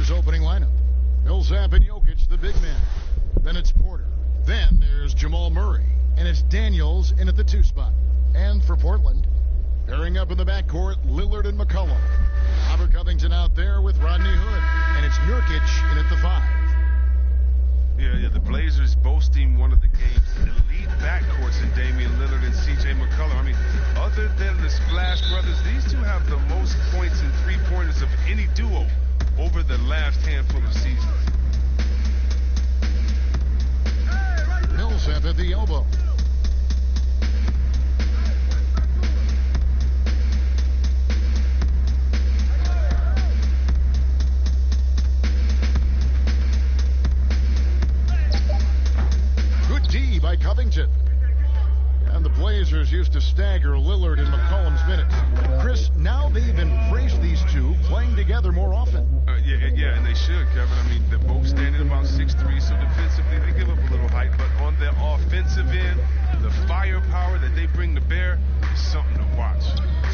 Denver's opening lineup. Millsap and Jokic, the big man. Then it's Porter. Then there's Jamal Murray. And it's Daniels in at the 2 spot. And for Portland, pairing up in the backcourt, Lillard and McCollum. Robert Covington out there with Rodney Hood. And it's Nurkic in at the 5. Yeah, the Blazers boasting one of the game's elite backcourts in Damien Willard and C.J. McCollum. I mean, other than the Splash Brothers, these two have the most points and three-pointers of any duo over the last handful of seasons. Millsap at the elbow. Good D by Covington. And the Blazers used to stagger Lillard and McCollum's minutes. Chris, now they've embraced these two playing together more often. Yeah, and they should, Kevin. I mean, they're both standing about 6'3", so defensively they give up a little height. But on their offensive end, the firepower that they bring to bear is something to watch.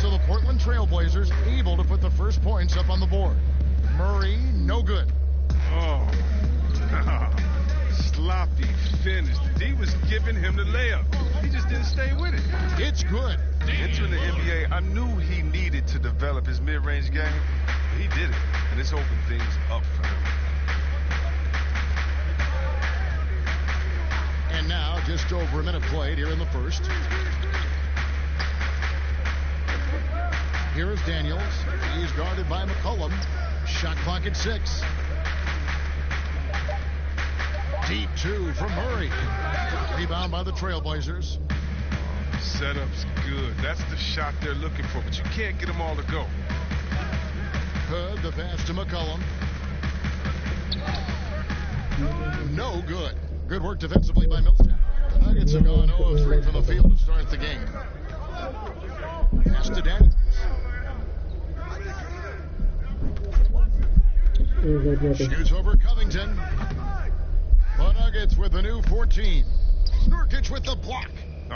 So the Portland Trailblazers able to put the first points up on the board. Murray, no good. Oh, sloppy finish. D was giving him the layup. He just didn't stay with it. It's good. Entering the NBA, I knew he needed to develop his mid-range game. He did it, and it's opened things up for him. And now, just over a minute played here in the first. Here is Daniels. He's guarded by McCollum. Shot clock at 6. Deep 2 from Murray. Rebound by the Trailblazers. Setup's good. That's the shot they're looking for, but you can't get them all to go. Hood, the pass to McCollum. No good. Good work defensively by Millsap. The Nuggets have gone 0 of 3 from the field to start the game. Pass to Daniels. Shoots over Covington. The Nuggets with a new 14. Nurkic with the block.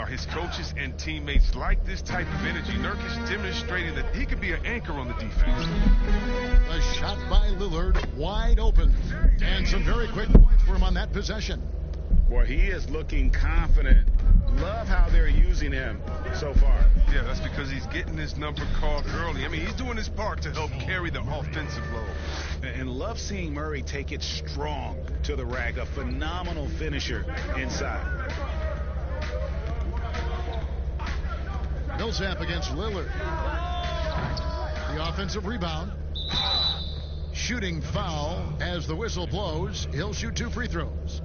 His coaches and teammates like this type of energy. Nurkic demonstrating that he could be an anchor on the defense. The shot by Lillard, wide open. And some very quick points for him on that possession. Boy, he is looking confident. Love how they're using him so far. Yeah, that's because he's getting his number called early. I mean, he's doing his part to help carry the offensive load. And love seeing Murray take it strong to the rack. A phenomenal finisher inside. Millsap against Lillard. The offensive rebound. Shooting foul as the whistle blows. He'll shoot 2 free throws.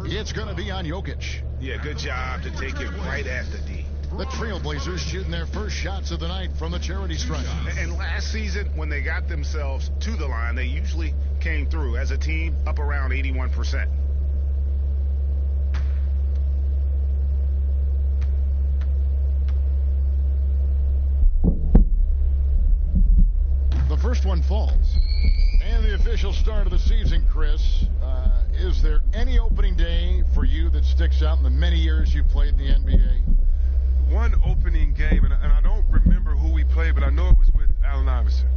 It's going to be on Jokic. Yeah, good job to take it right at the D. The Trailblazers shooting their first shots of the night from the charity stripe. And last season, when they got themselves to the line, they usually came through as a team up around 81%. The first one falls. And the official start of the season, Chris. Is there any opening day for you that sticks out in the many years you played in the NBA? One opening game, and I don't remember who we played, but I know it was with Allen Iverson.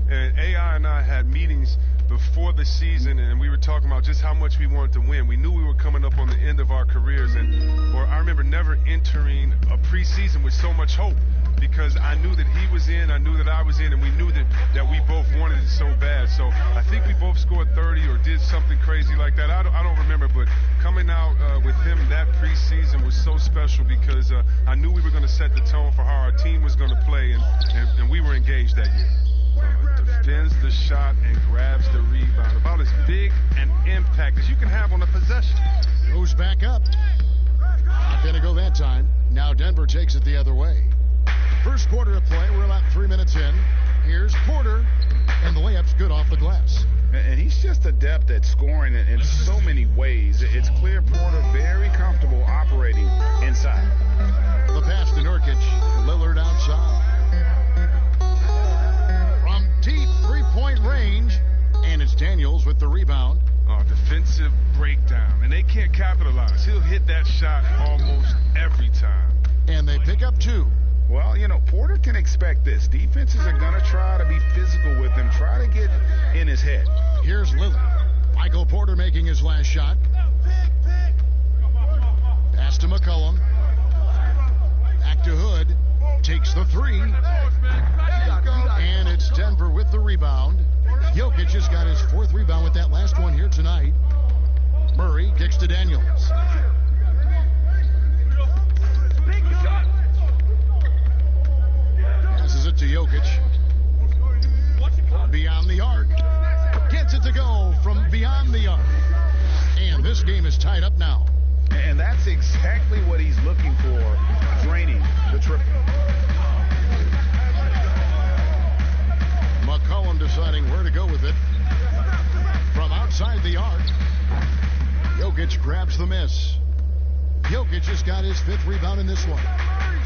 And AI and I had meetings before the season, and we were talking about just how much we wanted to win. We knew we were coming up on the end of our careers, or I remember never entering a preseason with so much hope, because I knew that he was in, I knew that I was in, and we knew that we both wanted it so bad. So I think we both scored 30 or did something crazy like that. I don't remember, but coming out with him that preseason was so special because I knew we were going to set the tone for how our team was going to play, and we were engaged that year. Defends the shot and grabs the rebound. About as big an impact as you can have on a possession. Goes back up. Not going to go that time. Now Denver takes it the other way. First quarter of play, we're about 3 minutes in. Here's Porter, and the layup's good off the glass. And he's just adept at scoring in so many ways. It's clear Porter very comfortable operating inside. The pass to Nurkic, Lillard outside. From deep three-point range, and it's Daniels with the rebound. Defensive breakdown, and they can't capitalize. He'll hit that shot almost every time. And they pick up 2. Well, Porter can expect this. Defenses are going to try to be physical with him, try to get in his head. Here's Lillard. Michael Porter making his last shot. Pass to McCollum. Back to Hood. Takes the three. And it's Denver with the rebound. Jokic has got his 4th rebound with that last one here tonight. Murray kicks to Daniels. Passes it to Jokic. Beyond the arc. Gets it to go from beyond the arc. And this game is tied up now. And that's exactly what he's looking for, draining the triple. McCollum deciding where to go with it. From outside the arc. Jokic grabs the miss. Jokic has got his 5th rebound in this one.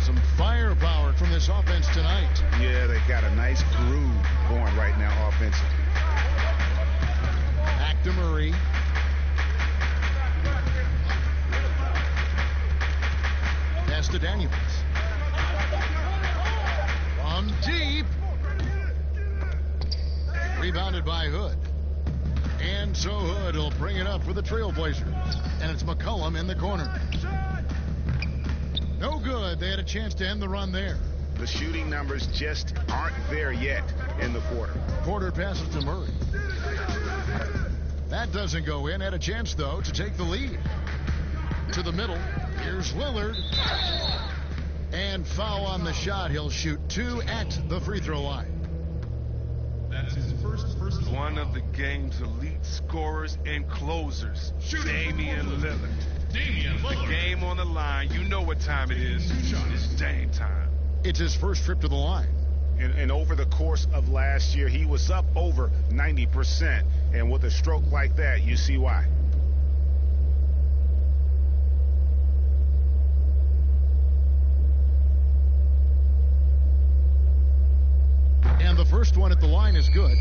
Some firepower from this offense tonight. Yeah, they got a nice groove going right now offensively. Back to Murray. Pass to Daniels. From deep. Rebounded by Hood. And so Hood will bring it up for the Trailblazers. And it's McCollum in the corner. No good. They had a chance to end the run there. The shooting numbers just aren't there yet in the quarter. Porter passes to Murray. That doesn't go in. Had a chance, though, to take the lead. To the middle. Here's Willard. And foul on the shot. He'll shoot 2 at the free throw line. That's his first. One of the game's elite scorers and closers, Damien Willard. The game on the line. You know what time it is. It's Dame time. It's his first trip to the line. And over the course of last year, he was up over 90%. And with a stroke like that, you see why. And the first one at the line is good.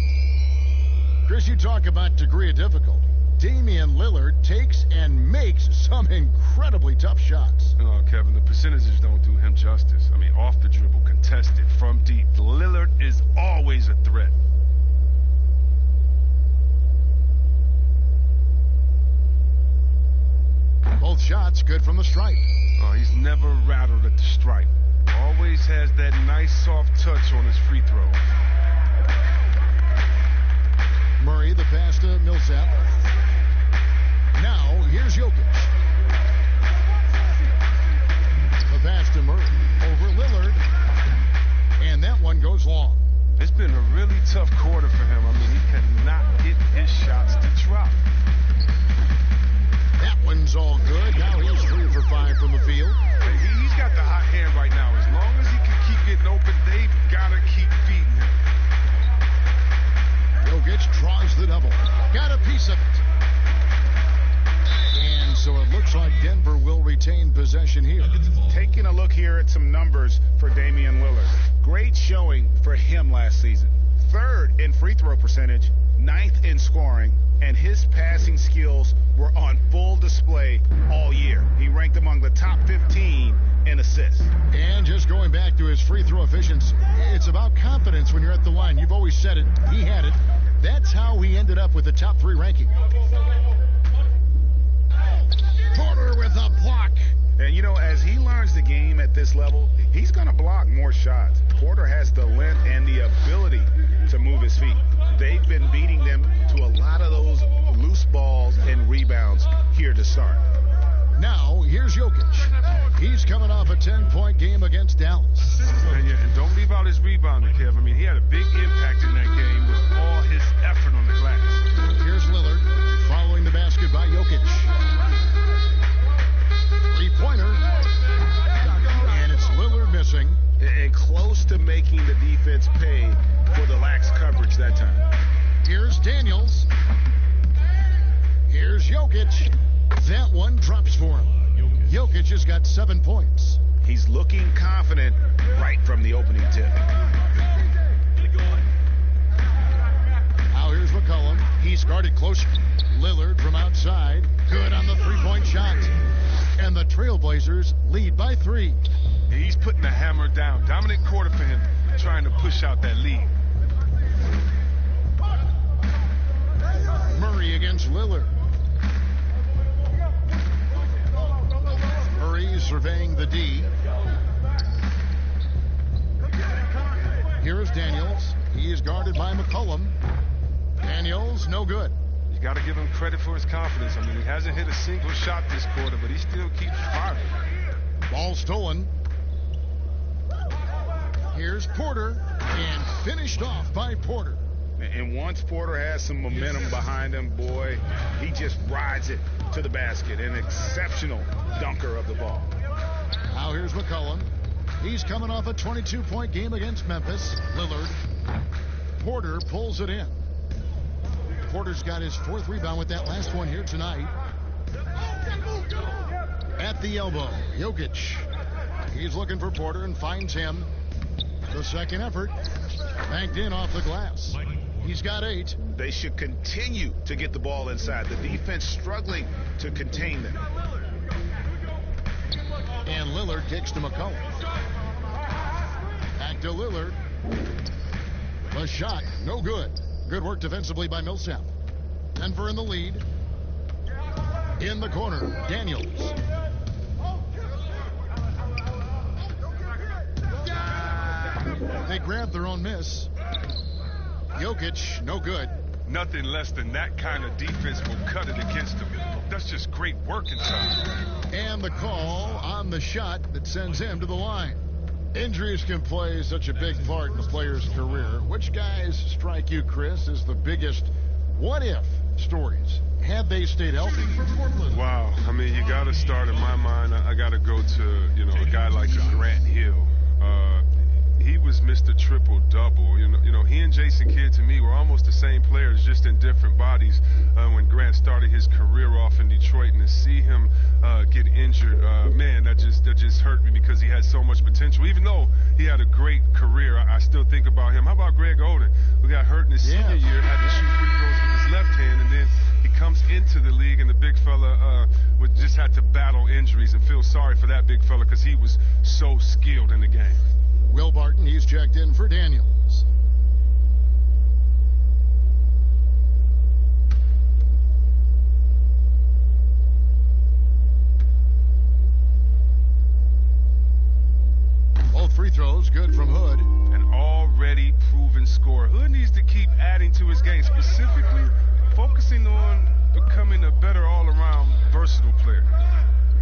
Chris, you talk about degree of difficulty. Damien Willard takes and makes some incredibly tough shots. Oh, Kevin, the percentages don't do him justice. I mean, off the dribble, contested, from deep. Lillard is always a threat. Both shots good from the stripe. Oh, he's never rattled at the stripe. Always has that nice soft touch on his free throw. Murray, the pass to Millsap. Now, here's Jokic. The pass to Murray. Over Lillard. And that one goes long. It's been a really tough quarter for him. I mean, he cannot get his shots to drop. That one's all good. Now he's 3 for 5 from the field. He's got the hot hand right now. As long as he can keep getting open, they've got to keep beating him. Jokic draws the double. Got a piece of it. And so it looks like Denver will retain possession here. Taking a look here at some numbers for Damien Willard. Great showing for him last season. 3rd in free throw percentage, 9th in scoring, and his passing skills were on full display all year. He ranked among the top 15 in assists. And just going back to his free throw efficiency, it's about confidence when you're at the line. You've always said it. He had it. That's how he ended up with the top 3 ranking. Porter with a block. And, you know, as he learns the game at this level, he's going to block more shots. Porter has the length and the ability to move his feet. They've been beating them to a lot of those loose balls and rebounds here to start. Now, here's Jokic. He's coming off a 10-point game against Dallas. And don't leave out his rebounding, Kev. I mean, he had a big impact in that game with all his effort on the glass. Here's Lillard following the basket by Jokic. Three-pointer. And it's Lillard missing. And close to making the defense pay for the lax coverage that time. Here's Daniels. Here's Jokic. That one drops for him. Jokic has got 7 points. He's looking confident right from the opening tip. Now here's McCollum. He's guarded closer. Lillard from outside. Good on the three-point shot. And the Trailblazers lead by 3. He's putting the hammer down. Dominant quarter for him, trying to push out that lead. Murray against Lillard. Murray surveying the D. Here is Daniels. He is guarded by McCollum. Daniels, no good. You got to give him credit for his confidence. I mean, he hasn't hit a single shot this quarter, but he still keeps firing. Ball stolen. Here's Porter, and finished off by Porter. And once Porter has some momentum behind him, boy, he just rides it to the basket. An exceptional dunker of the ball. Now here's McCollum. He's coming off a 22-point game against Memphis. Lillard. Porter pulls it in. Porter's got his 4th rebound with that last one here tonight. At the elbow, Jokic. He's looking for Porter and finds him. The second effort, banked in off the glass. He's got 8. They should continue to get the ball inside. The defense struggling to contain them. And Lillard kicks to McCollum. Back to Lillard. The shot, no good. Good work defensively by Millsap. Denver in the lead. In the corner, Daniels. They grabbed their own miss. Jokic, no good. Nothing less than that kind of defense will cut it against him. That's just great work inside. And the call on the shot that sends him to the line. Injuries can play such a big part in a player's career. Which guys strike you, Chris, as the biggest what-if stories had they stayed healthy? Wow. I mean, you got to start, in my mind, I got to go to, a guy like Grant Hill. He was Mr. Triple-Double. He and Jason Kidd, to me, were almost the same players, just in different bodies. When Grant started his career off in Detroit, and to see him get injured, man, that just hurt me because he had so much potential. Even though he had a great career, I still think about him. How about Greg Oden, who got hurt in his senior year, had to shoot free throws with his left hand, and then he comes into the league, and the big fella just had to battle injuries, and feel sorry for that big fella because he was so skilled in the game. Will Barton, he's checked in for Daniels. Both free throws good from Hood. An already proven scorer. Hood needs to keep adding to his game, specifically focusing on becoming a better all-around versatile player.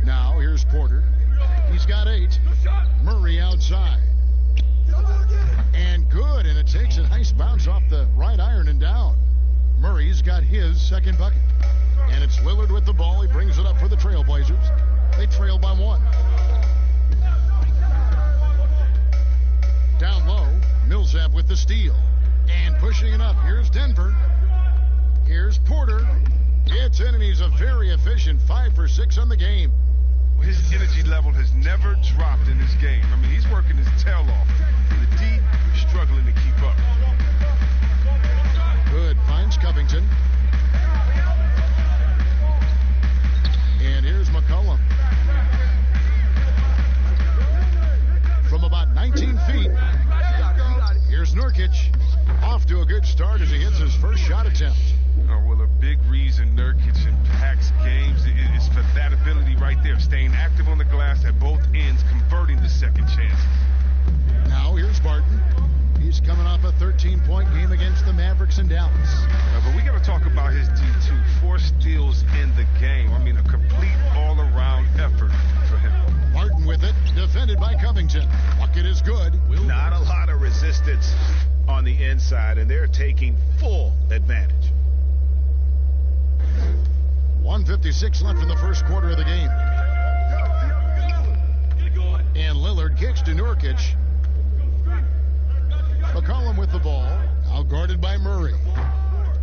Now here's Porter. He's got 8. Murray outside. And good, and it takes a nice bounce off the right iron and down. Murray's got his second bucket. And it's Lillard with the ball. He brings it up for the Trailblazers. They trail by 1. Down low, Millsap with the steal. And pushing it up, here's Denver. Here's Porter. It's in, and he's a very efficient 5 for 6 on the game. His energy level has never dropped in this game. I mean, he's working his tail off. The D struggling to keep up. Good, finds Covington. And here's McCollum. From about 19 feet, here's Nurkic. Off to a good start as he hits his first shot attempt. Well, a big reason Nurkic impacts games is for that ability right there, staying active on the glass at both ends, converting the second chance. Now here's Barton. He's coming off a 13-point game against the Mavericks in Dallas. But we got to talk about his D2. 4 steals in the game. I mean, a complete all-around effort for him. Barton with it, defended by Covington. Bucket is good. Not a lot of resistance on the inside, and they're taking full advantage. 1:56 left in the first quarter of the game. And Lillard kicks to Nurkic. McCollum with the ball, out guarded by Murray.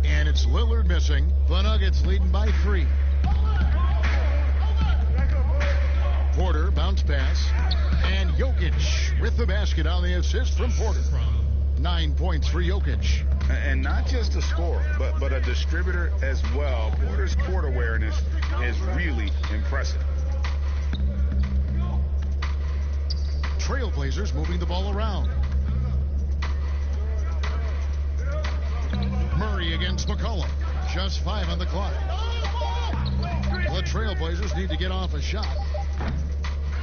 And it's Lillard missing. The Nuggets leading by 3. Porter, bounce pass. And Jokic with the basket on the assist from Porter. 9 points for Jokic. And not just a scorer, but a distributor as well. Porter's court awareness is really impressive. Trailblazers moving the ball around. Murray against McCollum. Just 5 on the clock. The Trailblazers need to get off a shot.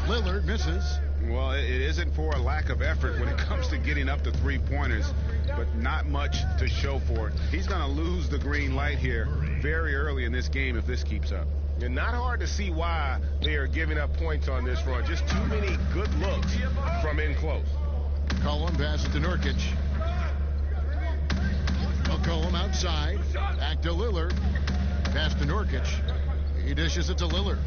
Lillard misses. Well, it isn't for a lack of effort when it comes to getting up to three-pointers, but not much to show for it. He's going to lose the green light here very early in this game if this keeps up. And not hard to see why they are giving up points on this run. Just too many good looks from in close. Cullum passes to Nurkic. McCollum outside. Back to Lillard. Pass to Nurkic. He dishes it to Lillard.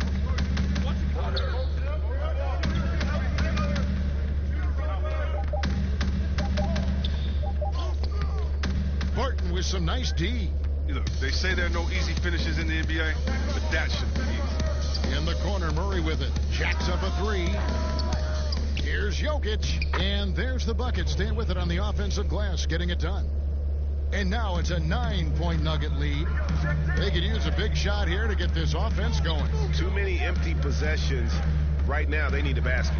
Barton with some nice D. Look, they say there are no easy finishes in the NBA, but that should be easy. In the corner, Murray with it. Jacks up a three. Here's Jokic. And there's the bucket. Stand with it on the offensive glass, getting it done. And now it's a 9-point Nugget lead. They could use a big shot here to get this offense going. Too many empty possessions. Right now, they need a basket.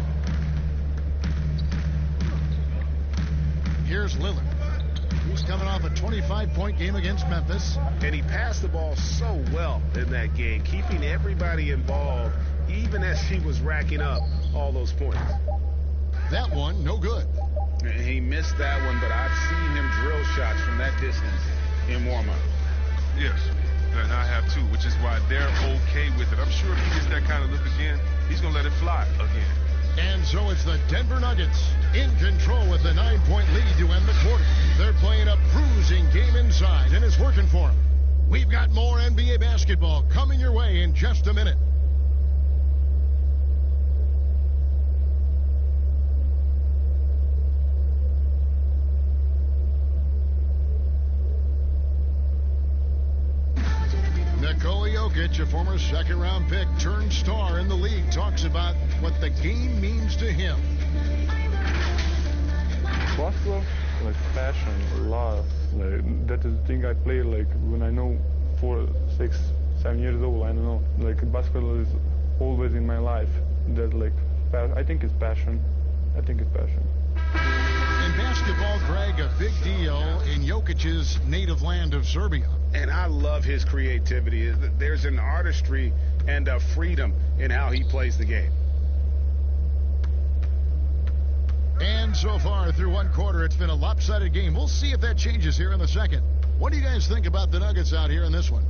Here's Lillard. He's coming off a 25-point game against Memphis. And he passed the ball so well in that game, keeping everybody involved, even as he was racking up all those points. That one, no good. He missed that one, but I've seen him drill shots from that distance in warm-up. Yes, and I have too, which is why they're okay with it. I'm sure if he gets that kind of look again, he's going to let it fly again. And so it's the Denver Nuggets in control with the 9-point lead to end the quarter. They're playing a bruising game inside, and it's working for them. We've got more NBA basketball coming your way in just a minute. Nikola Jokic, a former second-round pick, turned star in the league, talks about what the game means to him. Basketball, like passion, love. Like, that is the thing I play like when I know 4, 6, 7 years old. I don't know. Like basketball is always in my life. That like I think it's passion. I think it's passion. In basketball, Greg, a big deal in Jokic's native land of Serbia. And I love his creativity. There's an artistry and a freedom in how he plays the game. And so far through one quarter, it's been a lopsided game. We'll see if that changes here in the second. What do you guys think about the Nuggets out here in this one?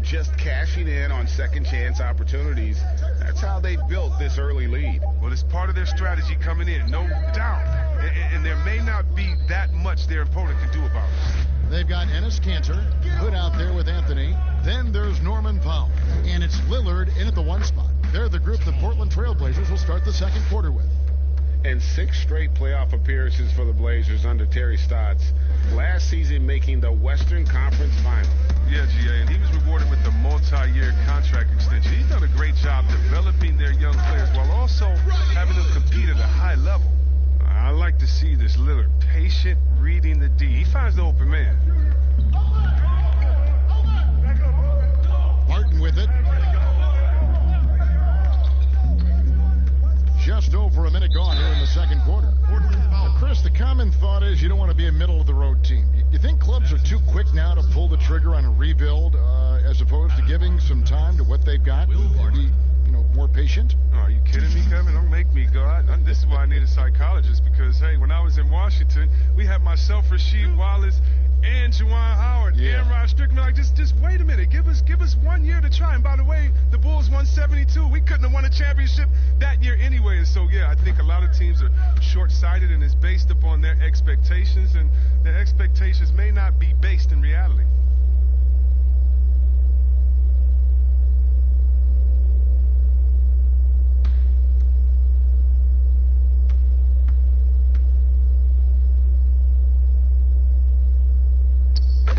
Just cashing in on second chance opportunities. That's how they built this early lead. Well, it's part of their strategy coming in, no doubt. And there may not be that much their opponent can do about it. They've got Enes Kanter, put out there with Anthony. Then there's Norman Powell. And it's Lillard in at the one spot. They're the group the Portland Trailblazers will start the second quarter with. And 6 straight playoff appearances for the Blazers under Terry Stotts. Last season making the Western Conference Final. Yeah, GA, and he was rewarded with a multi-year contract extension. He's done a great job developing their young players while also having them compete at a high level. I like to see this Lillard, patient, reading the D. He finds the open man. Martin with it. Just over a minute gone here in the second quarter. Now, Chris, the common thought is you don't want to be a middle-of-the-road team. You think clubs are too quick now to pull the trigger on a rebuild as opposed to giving some time to what they've got? Be, more patient? Oh, are you kidding me, Kevin? Don't make me go. This is why I need a psychologist because, hey, when I was in Washington, we had myself, Rasheed Wallace, and Juwan Howard, and Rod Strickland. Like, just wait a minute. Give us 1 year to try. And by the way, the Bulls won 72. We couldn't have won a championship that year anyway. And so, yeah, I think a lot of teams are short-sighted and it's based upon their expectations, and their expectations may not be based in reality.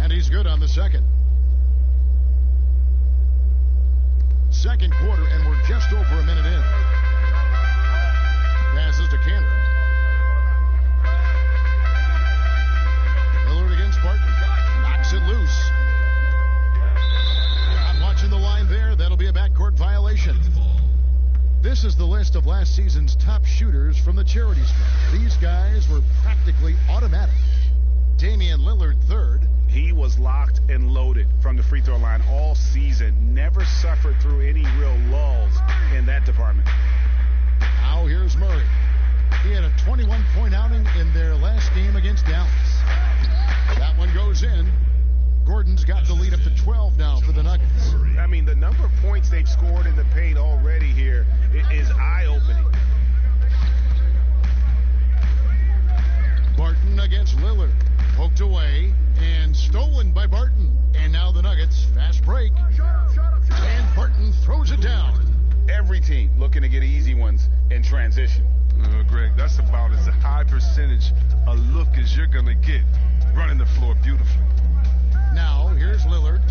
He's good on the second. Second quarter, and we're just over a minute in. Passes to Kanter. Willard against Barton. Knocks it loose. Not watching the line there. That'll be a backcourt violation. This is the list of last season's top shooters from the charities fund. These guys were practically automatic. Damien Willard third. He was locked and loaded from the free throw line all season. Never suffered through any real lulls in that department. Now here's Murray. He had a 21-point outing in their last game against Dallas. That one goes in. Gordon's got the lead up to 12 now for the Nuggets. I mean, the number of points they've scored in the paint already here is eye-opening. Barton against Lillard. Poked away and stolen by Barton. And now the Nuggets, fast break. And Barton throws it down. Every team looking to get easy ones in transition. Greg, that's about as high percentage a look as you're going to get. Running the floor beautifully. Now, here's Lillard.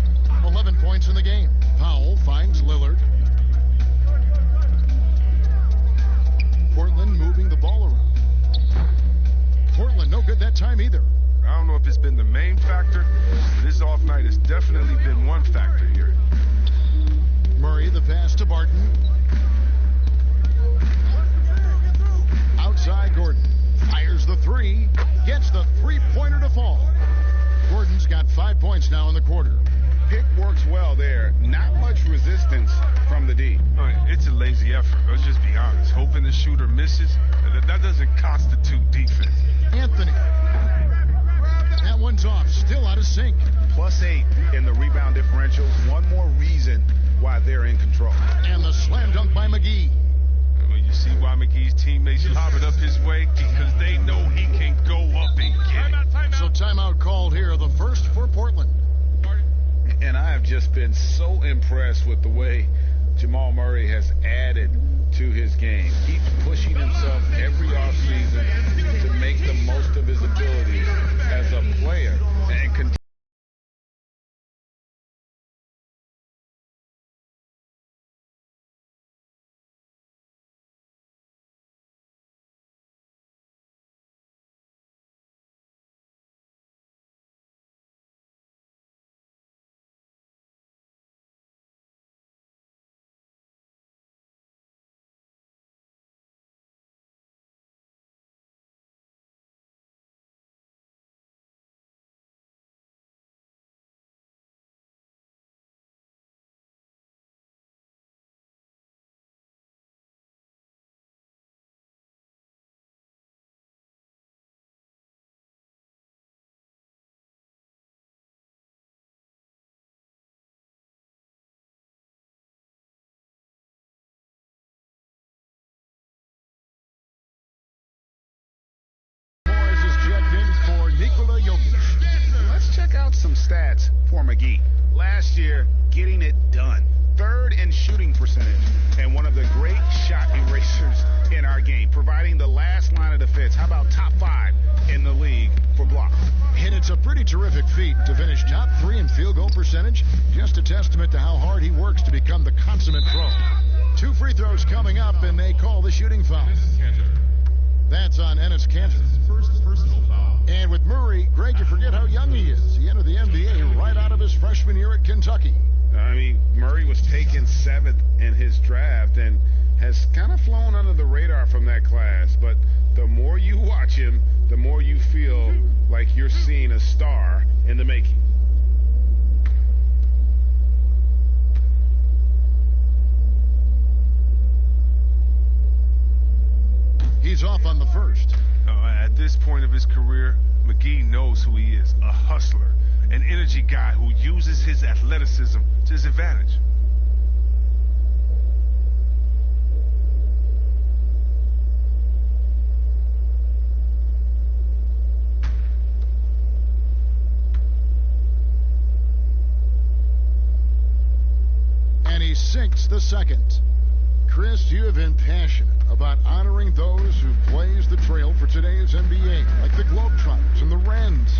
11 points in the game. Powell finds Lillard. Portland moving the ball around. Portland no good that time either. I don't know if it's been the main factor, but this off night has definitely been one factor here. Murray, the pass to Barton. Outside Gordon. Fires the three. Gets the three-pointer to fall. Gordon's got 5 points now in the quarter. Pick works well there. Not much resistance from the D. It's a lazy effort. Let's just be honest. Hoping the shooter misses, that doesn't constitute defense. Anthony. That one's off. Still out of sync. +8 in the rebound differential. One more reason why they're in control. And the slam dunk by McGee. Well, you see why McGee's teammates lob it up his way? Because they know he can go up and get it. So timeout called here, the first for Portland. And I have just been so impressed with the way Jamal Murray has added to his game. Keeps pushing himself every offseason to make the most of his abilities as a player and continue. Let's check out some stats for McGee. Last year, getting it done. 3rd in shooting percentage and one of the great shot erasers in our game, providing the last line of defense. How about top 5 in the league for blocks? And it's a pretty terrific feat to finish top 3 in field goal percentage. Just a testament to how hard he works to become the consummate pro. 2 free throws coming up, and they call the shooting foul. That's on Enes Kanter. First personal foul. And with Murray, Greg, you forget how young he is. He entered the NBA right out of his freshman year at Kentucky. I mean, Murray was taken 7th in his draft and has kind of flown under the radar from that class. But the more you watch him, the more you feel like you're seeing a star in the making. He's off on the first. At this point of his career, McGee knows who he is, a hustler, an energy guy who uses his athleticism to his advantage. And he sinks the second. Chris, you have been passionate about honoring those who blaze the trail for today's NBA, like the Globetrotters and the Wrens,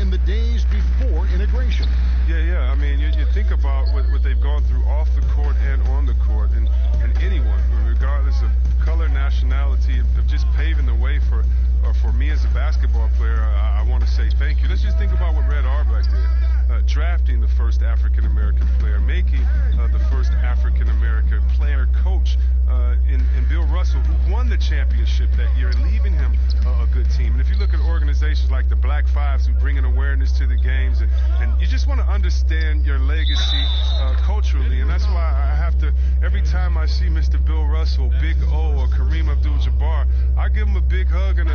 in the days before integration. Yeah. I mean, you think about what they've gone through off the court and on the court, and anyone, regardless of color, nationality, of just paving the way for me as a basketball player. I want to say thank you. Let's just think about what Red Auerbach did. Drafting the first African-American player, making the first African-American player coach in Bill Russell, who won the championship that year, leaving him a good team. And if you look at organizations like the Black Fives who bring an awareness to the games, and you just want to understand your legacy culturally, and that's why I have to, every time I see Mr. Bill Russell, Big O, or Kareem Abdul-Jabbar, I give them a big hug and a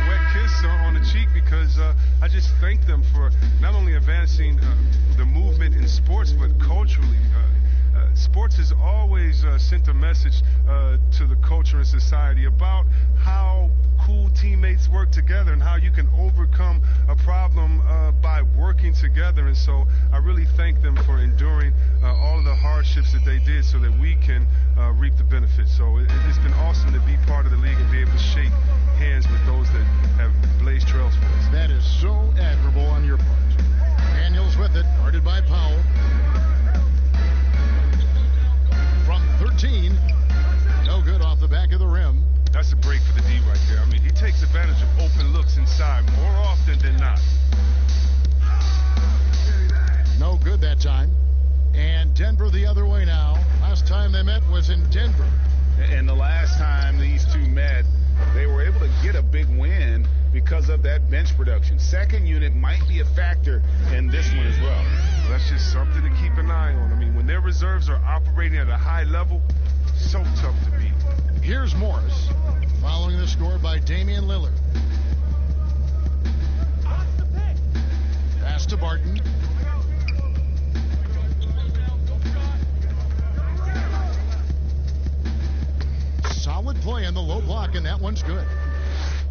wet kiss on the cheek, because I just thank them for not only advancing the movement in sports, but culturally. Sports has always sent a message to the culture and society about how cool teammates work together and how you can overcome a problem by working together. And so I really thank them for enduring all of the hardships that they did so that we can reap the benefits. So it's been awesome to be part of the league and be able to shake hands with those that have blazed trails for us. That is so admirable on your part. Daniels with it, guarded by Powell. From 13, no good off the back of the rim. That's a break for the D right there. I mean, he takes advantage of open looks inside more often than not. No good that time. And Denver the other way now. Last time they met was in Denver. And the last time these two met, they were able to get a big win because of that bench production. Second unit might be a factor in this one as well. That's just something to keep an eye on. I mean, when their reserves are operating at a high level, so tough to beat. Here's Morris, following the score by Damien Willard. Pass to Barton. Solid play in the low block, and that one's good.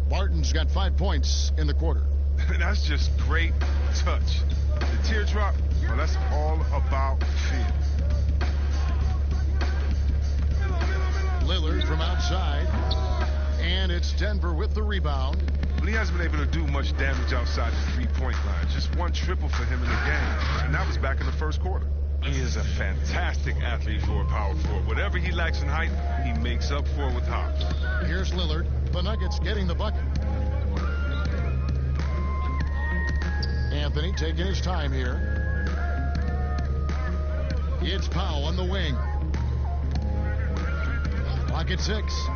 Barton's got 5 points in the quarter. That's just great touch. The teardrop, well, that's all about feel. Lillard from outside, and it's Denver with the rebound. But he hasn't been able to do much damage outside the three-point line. Just one triple for him in the game, and that was back in the first quarter. He is a fantastic athlete for a power forward. Whatever he lacks in height, he makes up for it with hops. Here's Lillard. The Nuggets getting the bucket. Anthony taking his time here. It's Powell on the wing. Clock at 6.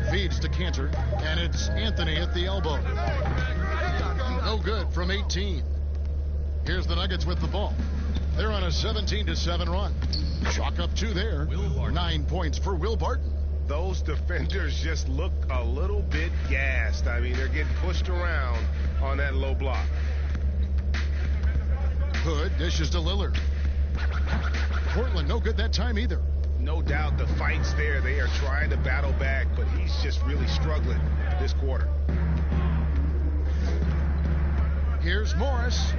Feeds to Cantor, and it's Anthony at the elbow. No good from 18. Here's the Nuggets with the ball. They're on a 17-7 run. Chalk up 2 there. 9 points for Will Barton. Those defenders just look a little bit gassed. I mean, they're getting pushed around on that low block. Hood dishes to Lillard. Portland no good that time either. No doubt the fight's there. They are trying to battle back, but he's just really struggling this quarter. Here's Morris.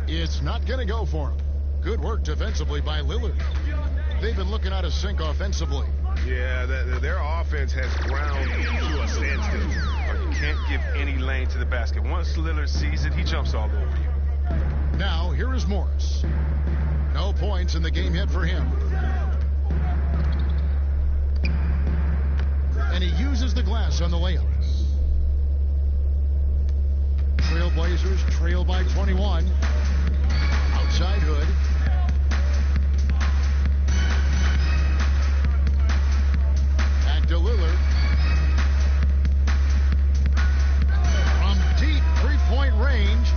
It's not going to go for him. Good work defensively by Lillard. They've been looking out of sync offensively. Yeah, their offense has ground to a standstill. You can't give any lane to the basket. Once Lillard sees it, he jumps all over you. Now, here is Morris. No points in the game yet for him. And he uses the glass on the layup. Trailblazers trail by 21. Outside Hood. Back to Lillard. From deep three-point range.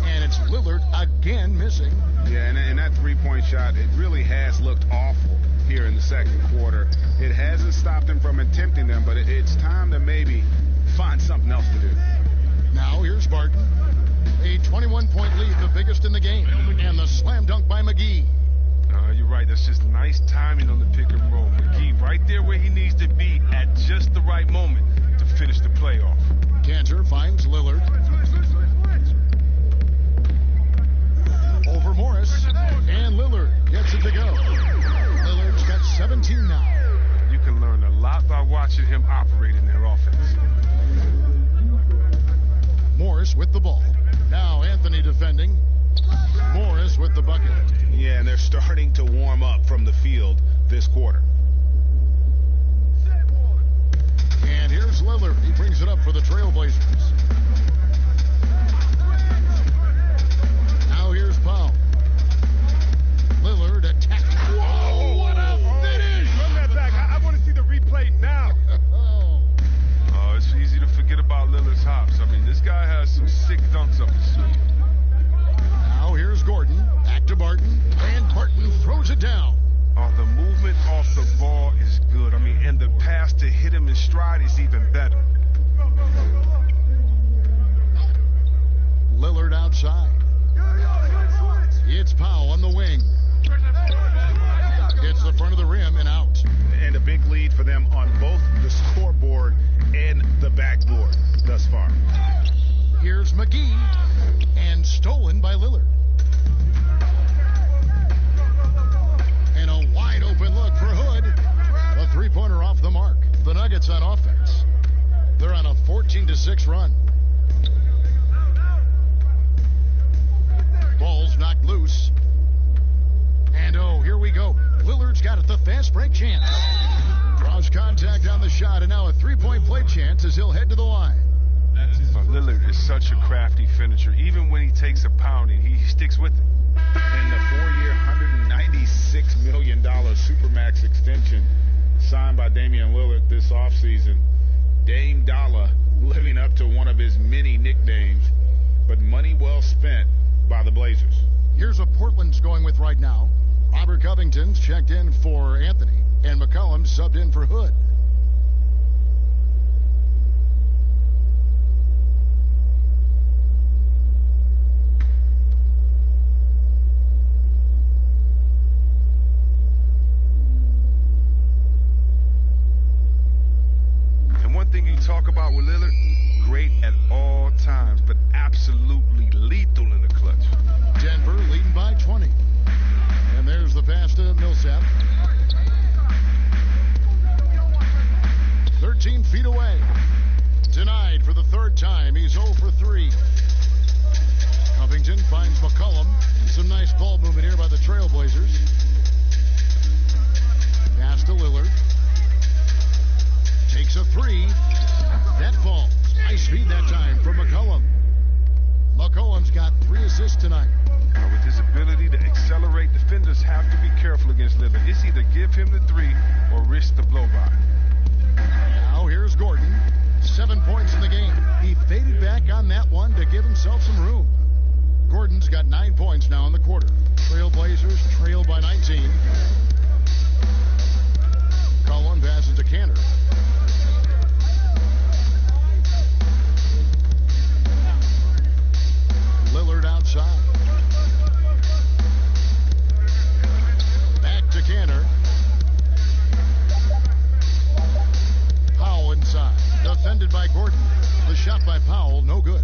And it's Lillard again missing. Yeah, and that three-point shot, it really has looked awful here in the second quarter. It hasn't stopped him from attempting them, but it's time to maybe find something else to do. Now here's Barton. A 21-point lead, the biggest in the game. And the slam dunk by McGee. You're right. That's just nice timing on the pick and roll. McGee right there where he needs to be at just the right moment to finish the playoff. Cantor finds Lillard. Over Morris. And Lillard gets it to go. Lillard's got 17 now. You can learn a lot by watching him operate in their offense. Morris with the ball. Now Anthony defending. Morris with the bucket. Yeah, and they're starting to warm up from the field this quarter. And here's Lillard. He brings it up for the Trailblazers. Now here's Powell. Lillard attacking. Whoa, what a finish! Run that back. dunks up his sleeve. Now here's Gordon. Back to Barton. And Barton throws it down. Oh, the movement off the ball is good. I mean, and the pass to hit him in stride is even better. Lillard outside. It's Powell on the wing. Hits the front of the rim and out. And a big lead for them on both the scoreboard and the backboard thus far. Here's McGee. And stolen by Lillard. And a wide open look for Hood. A three-pointer off the mark. The Nuggets on offense. They're on a 14-6 run. Ball's knocked loose. And oh, here we go. Lillard's got it, the fast break chance. Draws contact on the shot, and now a three-point play chance as he'll head to the line. Lillard is such a crafty finisher. Even when he takes a pounding, he sticks with it. And the 4-year, $196 million Supermax extension signed by Damien Willard this offseason. Dame Dollar living up to one of his many nicknames, but money well spent by the Blazers. Here's what Portland's going with right now. Robert Covington's checked in for Anthony, and McCollum subbed in for Hood. And one thing you talk about with Lillard, great at all times, but absolutely lethal in the clutch. Denver leading by 20. And there's the pass to Millsap. 13 feet away. Denied for the third time. He's 0 for 3. Covington finds McCollum. Some nice ball movement here by the Trailblazers. Pass to Lillard. Takes a three. That falls. Nice speed that time from McCollum. McCollum's got 3 assists tonight. Now, with his ability to accelerate, defenders have to be careful against Lillard. It's either give him the 3 or risk the blow-by. Now here's Gordon. 7 points in the game. He faded back on that one to give himself some room. Gordon's got 9 points now in the quarter. Trailblazers trail by 19. Cullen passes to Cantor. Lillard outside. Back to Cantor. Powell inside. Defended by Gordon. The shot by Powell, no good.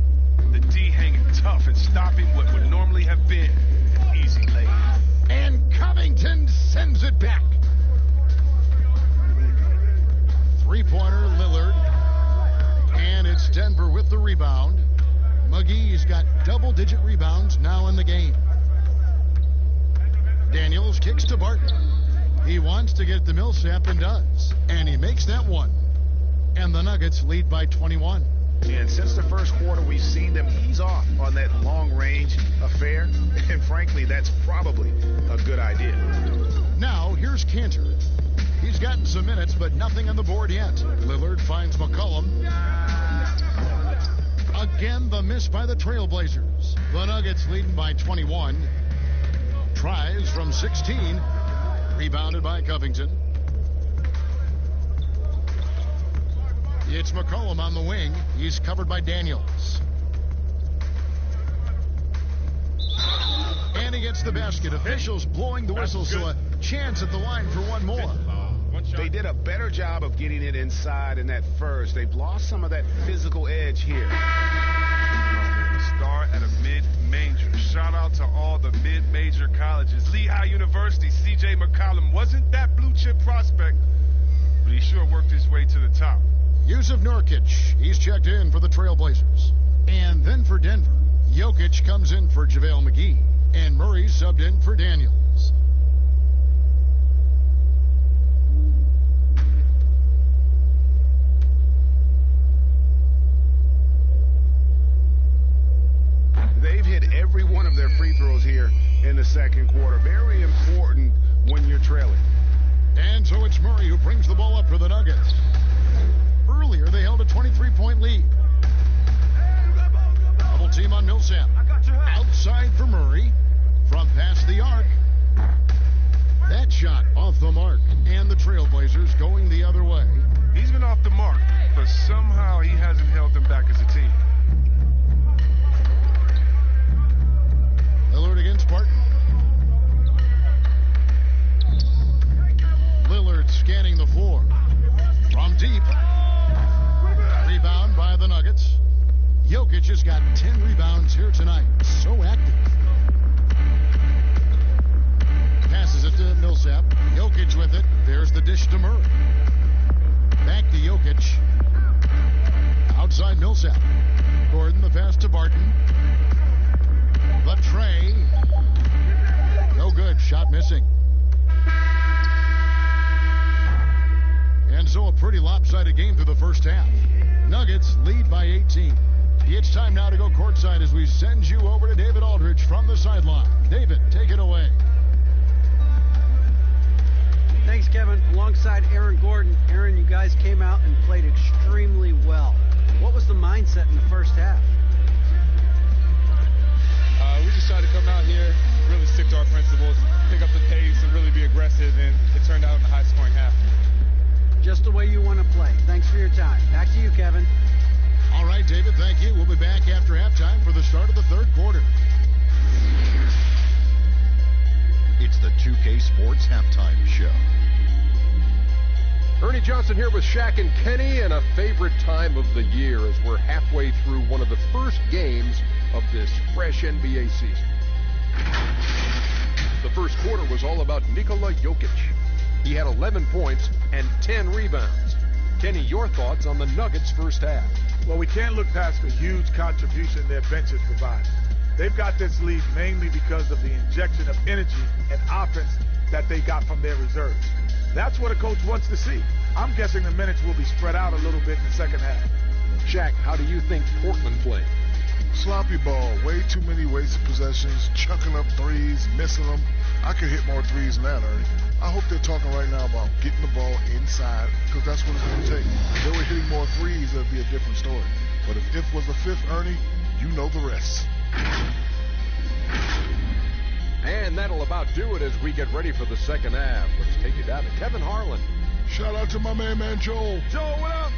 The D hanging tough and stopping what would normally have been an easy lay. And Covington sends it back. Three-pointer, Lillard. And it's Denver with the rebound. McGee's got double-digit rebounds now in the game. Daniels kicks to Barton. He wants to get to Millsap and does. And he makes that one. And the Nuggets lead by 21. And since the first quarter, we've seen them ease off on that long-range affair. And frankly, that's probably a good idea. Now, here's Cantor. He's gotten some minutes, but nothing on the board yet. Lillard finds McCollum. Again, the miss by the Trailblazers. The Nuggets leading by 21. Tries from 16. Rebounded by Covington. It's McCollum on the wing. He's covered by Daniels. And he gets the basket. Officials blowing the whistle, so a chance at the line for one more. They did a better job of getting it inside in that first. They've lost some of that physical edge here. Start at a mid-major. Shout out to all the mid-major colleges. Lehigh University, C.J. McCollum wasn't that blue-chip prospect, but he sure worked his way to the top. Yusuf Nurkic, he's checked in for the Trailblazers. And then for Denver, Jokic comes in for JaVale McGee, and Murray subbed in for Daniels. They've hit every one of their free throws here in the second quarter. Very important when you're trailing. And so it's Murray who brings the ball up for the Nuggets. Earlier, they held a 23-point lead. Double team on Millsap. Outside for Murray. From past the arc. That shot off the mark. And the Trailblazers going the other way. He's been off the mark, but somehow he hasn't held them back as a team. Lillard against Barton. Lillard scanning the floor. From deep. Rebound by the Nuggets. Jokic has got 10 rebounds here tonight. So active. Passes it to Millsap. Jokic with it. There's the dish to Murray. Back to Jokic. Outside Millsap. Gordon the pass to Barton. The tray. No good. Shot missing. And so a pretty lopsided game through the first half. Nuggets lead by 18. It's time now to go courtside as we send you over to David Aldridge from the sideline. David, take it away. Thanks, Kevin. Alongside Aaron Gordon. Aaron, you guys came out and played extremely well. What was the mindset in the first half? We just tried to come out here, really stick to our principles, pick up the pace, and really be aggressive, and it turned out in a high-scoring half. Just the way you want to play. Thanks for your time. Back to you, Kevin. All right, David, thank you. We'll be back after halftime for the start of the third quarter. It's the 2K Sports Halftime Show. Ernie Johnson here with Shaq and Kenny, and a favorite time of the year as we're halfway through one of the first games of this fresh NBA season. The first quarter was all about Nikola Jokic. He had 11 points and 10 rebounds. Kenny, your thoughts on the Nuggets' first half? Well, we can't look past the huge contribution their benches provide. They've got this lead mainly because of the injection of energy and offense that they got from their reserves. That's what a coach wants to see. I'm guessing the minutes will be spread out a little bit in the second half. Shaq, how do you think Portland played? Sloppy ball, way too many wasted possessions, chucking up threes, missing them. I could hit more threes than that, Ernie. I hope they're talking right now about getting the ball inside, because that's what it's going to take. If they were hitting more threes, it would be a different story. But if was the fifth, Ernie, you know the rest. And that'll about do it as we get ready for the second half. Let's take you down to Kevin Harlan. Shout out to my man Joel. Joel, what up?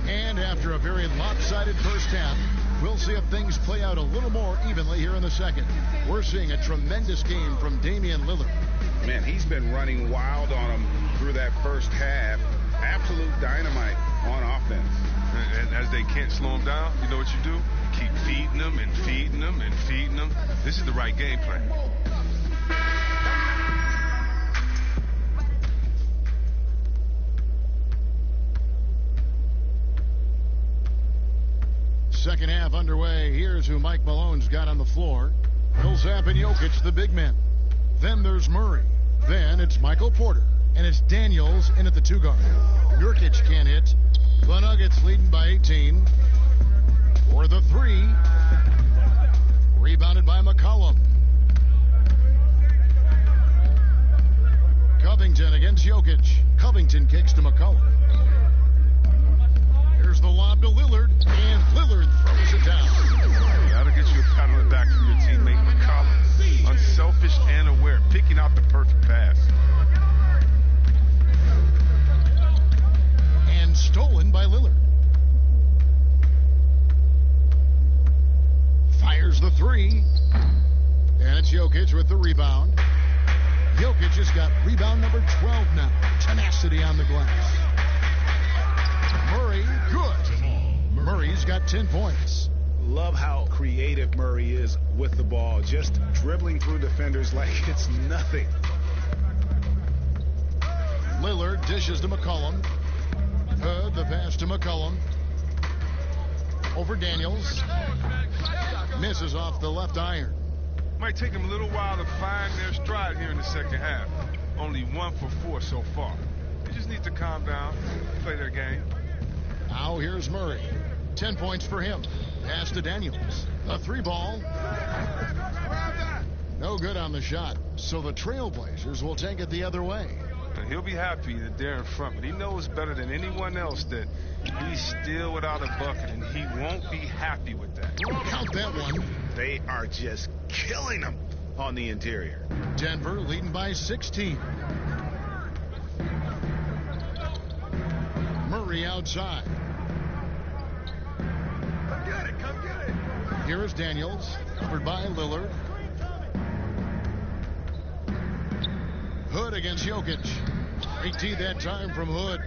And after a very lopsided first half, we'll see if things play out a little more evenly here in the second. We're seeing a tremendous game from Damien Willard. Man, he's been running wild on him through that first half. Absolute dynamite on offense. And as they can't slow him down, you know what you do? Keep feeding them and feeding them and feeding them. This is the right game plan. Second half underway. Here's who Mike Malone's got on the floor. Millsap and Jokic, the big men. Then there's Murray. Then it's Michael Porter. And it's Daniels in at the two guard. Nurkic can't hit. The Nuggets leading by 18. For the three. Rebounded by McCollum. Covington against Jokic. Covington kicks to McCollum. Here's the lob to Lillard. And Lillard throws it down. That'll get you a pat on the back from your teammate McCollum. Unselfish and aware. Picking out the perfect pass. And stolen by Lillard. Fires the three. And it's Jokic with the rebound. Jokic has got rebound number 12 now. Tenacity on the glass. Murray, good. Murray's got 10 points. Love how creative Murray is with the ball. Just dribbling through defenders like it's nothing. Lillard dishes to McCollum. Hood, the pass to McCollum. Over Daniels. Misses off the left iron. Might take them a little while to find their stride here in the second half. Only 1 for 4 so far. They just need to calm down, play their game. Now here's Murray. 10 points for him. Pass to Daniels. The three ball. No good on the shot, so the Trailblazers will take it the other way. And he'll be happy that they're in front, but he knows better than anyone else that he's still without a bucket, and he won't be happy with that. Count that one. They are just killing him on the interior. Denver leading by 16. Murray outside. Come get it, come get it. Here is Daniels, covered by Lillard. Hood against Jokic. Great D that time from Hood.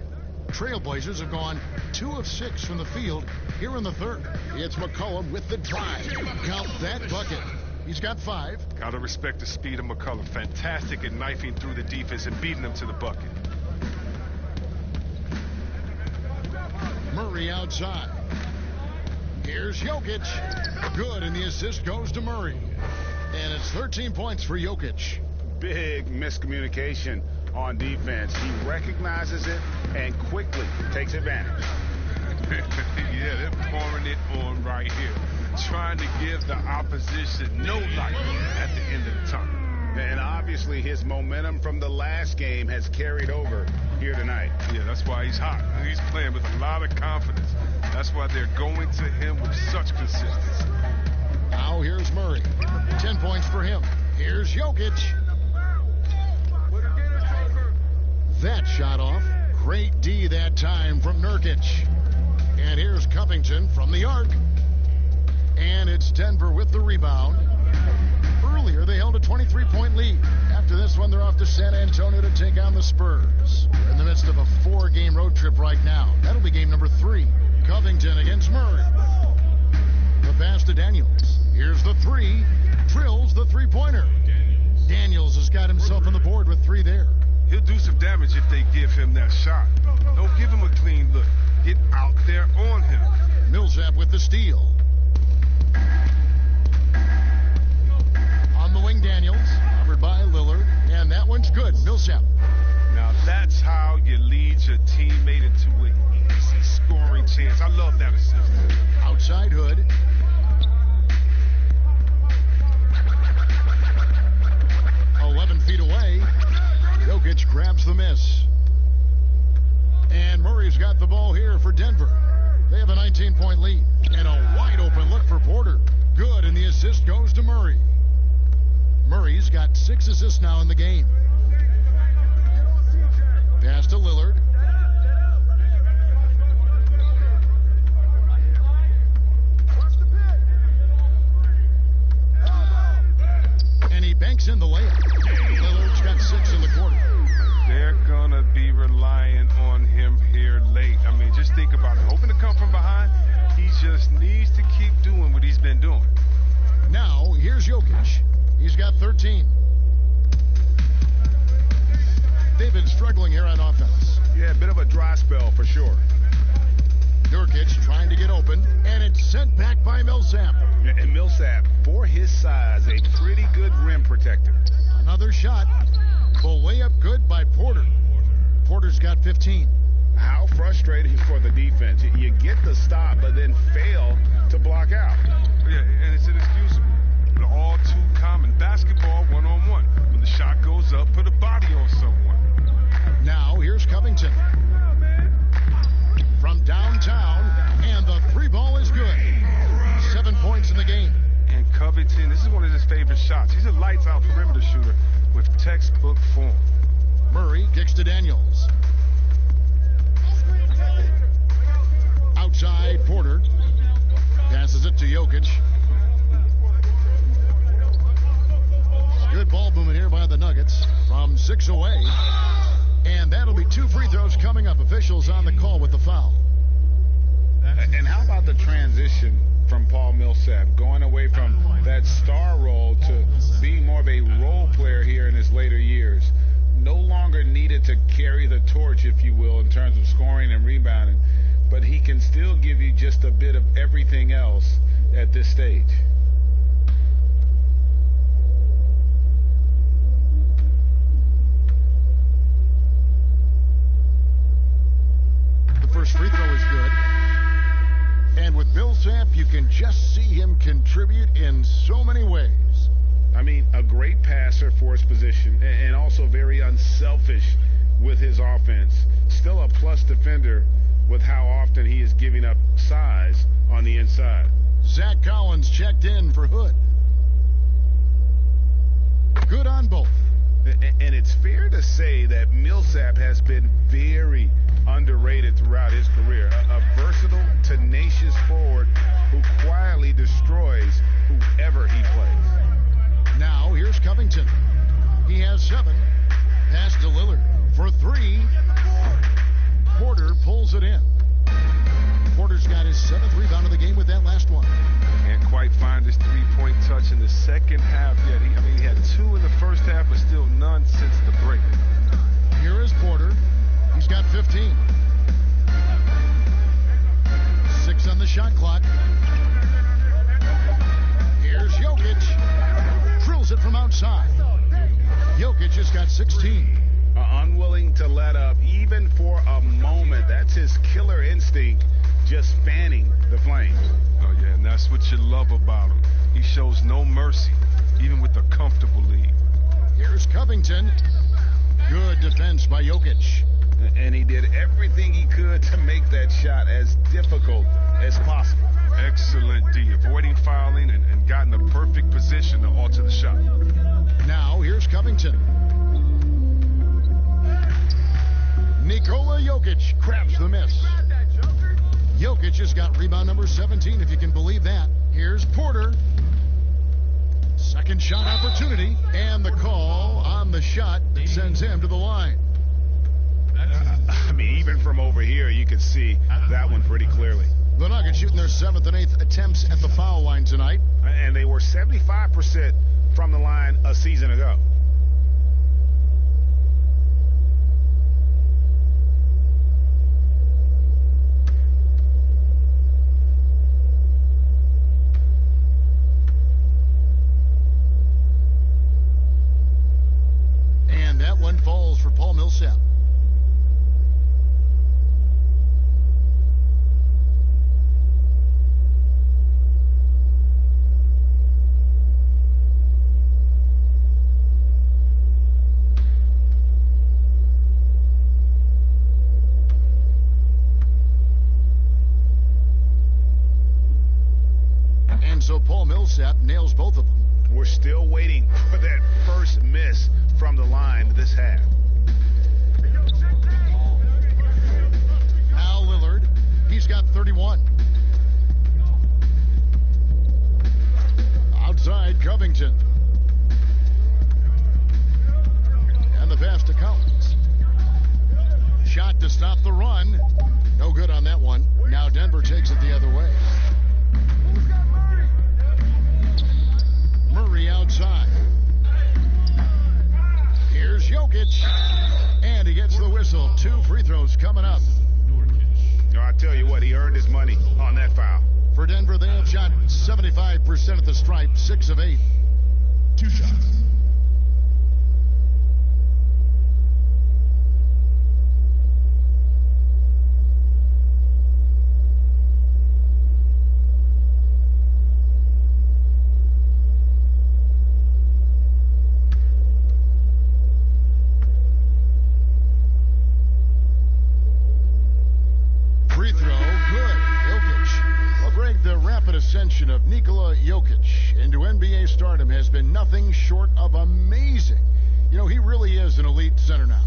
Trailblazers have gone 2 of 6 from the field here in the third. It's McCollum with the drive. Count that bucket. He's got 5. Gotta respect the speed of McCullough. Fantastic at knifing through the defense and beating them to the bucket. Murray outside. Here's Jokic. Good, and the assist goes to Murray. And it's 13 points for Jokic. Big miscommunication on defense. He recognizes it and quickly takes advantage. Yeah, they're pouring it on right here. Trying to give the opposition no life at the end of the tunnel. And obviously his momentum from the last game has carried over here tonight. Yeah, that's why he's hot. He's playing with a lot of confidence. That's why they're going to him with such consistency. Now here's Murray. 10 points for him. Here's Jokic. That shot off. Great D that time from Nurkic. And here's Covington from the arc. And it's Denver with the rebound. Earlier, they held a 23-point lead. After this one, they're off to San Antonio to take on the Spurs. They're in the midst of a 4-game road trip right now. That'll be game number 3. Covington against Murray. The pass to Daniels. Here's the 3. Drills the three-pointer. Daniels has got himself on the board with 3 there. He'll do some damage if they give him that shot. Don't give him a clean look. Get out there on him. Millsap with the steal. On the wing, Daniels, covered by Lillard, and that one's good. Millsap. Now that's how you lead your teammate into an easy scoring chance. I love that assist. Outside Hood. Jokic grabs the miss. And Murray's got the ball here for Denver. They have a 19-point lead. And a wide open look for Porter. Good, and the assist goes to Murray. Murray's got 6 assists now in the game. Pass to Lillard. And he banks in the layup. Lillard's got 6 in the quarter. They're going to be relying on him here late. I mean, just think about it. Hoping to come from behind, he just needs to keep doing what he's been doing. Now, here's Jokic. He's got 13. They've been struggling here on offense. Yeah, a bit of a dry spell for sure. Nurkic trying to get open, and it's sent back by Millsap. And Millsap, for his size, a pretty good rim protector. Another shot. The layup good by Porter. Porter's got 15. How frustrating for the defense. You get the stop, but then fail to block out. Yeah, and it's inexcusable. But all too common. Basketball one-on-one. When the shot goes up, put a body on someone. Now, here's Covington. From downtown, and the 3 ball is good. 7 points in the game. And Covington, this is one of his favorite shots. He's a lights-out perimeter shooter with textbook form. Murray kicks to Daniels. Outside, Porter. Passes it to Jokic. Good ball movement here by the Nuggets from 6 away. And that'll be 2 free throws coming up. Officials on the call with the foul. And how about the transition from Paul Millsap, going away from that star role to being more of a role player here in his later years? No longer needed to carry the torch, if you will, in terms of scoring and rebounding, but he can still give you just a bit of everything else at this stage. The first free throw is good. And with Millsap, you can just see him contribute in so many ways. I mean, a great passer for his position and also very unselfish with his offense. Still a plus defender with how often he is giving up size on the inside. Zach Collins checked in for Hood. Good on both. And it's fair to say that Millsap has been very underrated throughout his career. A versatile, tenacious forward who quietly destroys whoever he plays. Now here's Covington. He has 7. Pass to Lillard for 3. Porter pulls it in. Porter's got his 7th rebound of the game with that last one. Can't quite find his three-point touch in the second half yet. He had 2 in the first half, but still none since the break. Here is Porter. He's got 15. 6 on the shot clock. Here's Jokic. Drills it from outside. Jokic has got 16. Unwilling to let up even for a moment. That's his killer instinct, just fanning the flames. Oh, yeah, and that's what you love about him. He shows no mercy, even with a comfortable lead. Here's Covington. Good defense by Jokic. And he did everything he could to make that shot as difficult as possible. Excellent D, avoiding fouling and got in the perfect position to alter the shot. Now here's Covington. Nikola Jokic crabs the miss. Jokic has got rebound number 17, if you can believe that. Here's Porter. Second shot opportunity, and the call on the shot sends him to the line. I mean, even from over here, you can see that one pretty clearly. The Nuggets shooting their 7th and 8th attempts at the foul line tonight. And they were 75% from the line a season ago. And that one falls for Paul Millsap. And so Paul Millsap nails both of them. We're still waiting for that first miss from the line this half. Now Lillard, he's got 31. Outside Covington. And the pass to Collins. Shot to stop the run. No good on that one. Now Denver takes it the other way. Murray outside. Here's Jokic. And he gets the whistle. 2 free throws coming up. No, I tell you what, he earned his money on that foul. For Denver, they have shot 75% at the stripe, 6 of 8. 2 shots. Free throw, good. Jokic. Well, Greg, the rapid ascension of Nikola Jokic into NBA stardom has been nothing short of amazing. You know, he really is an elite center now.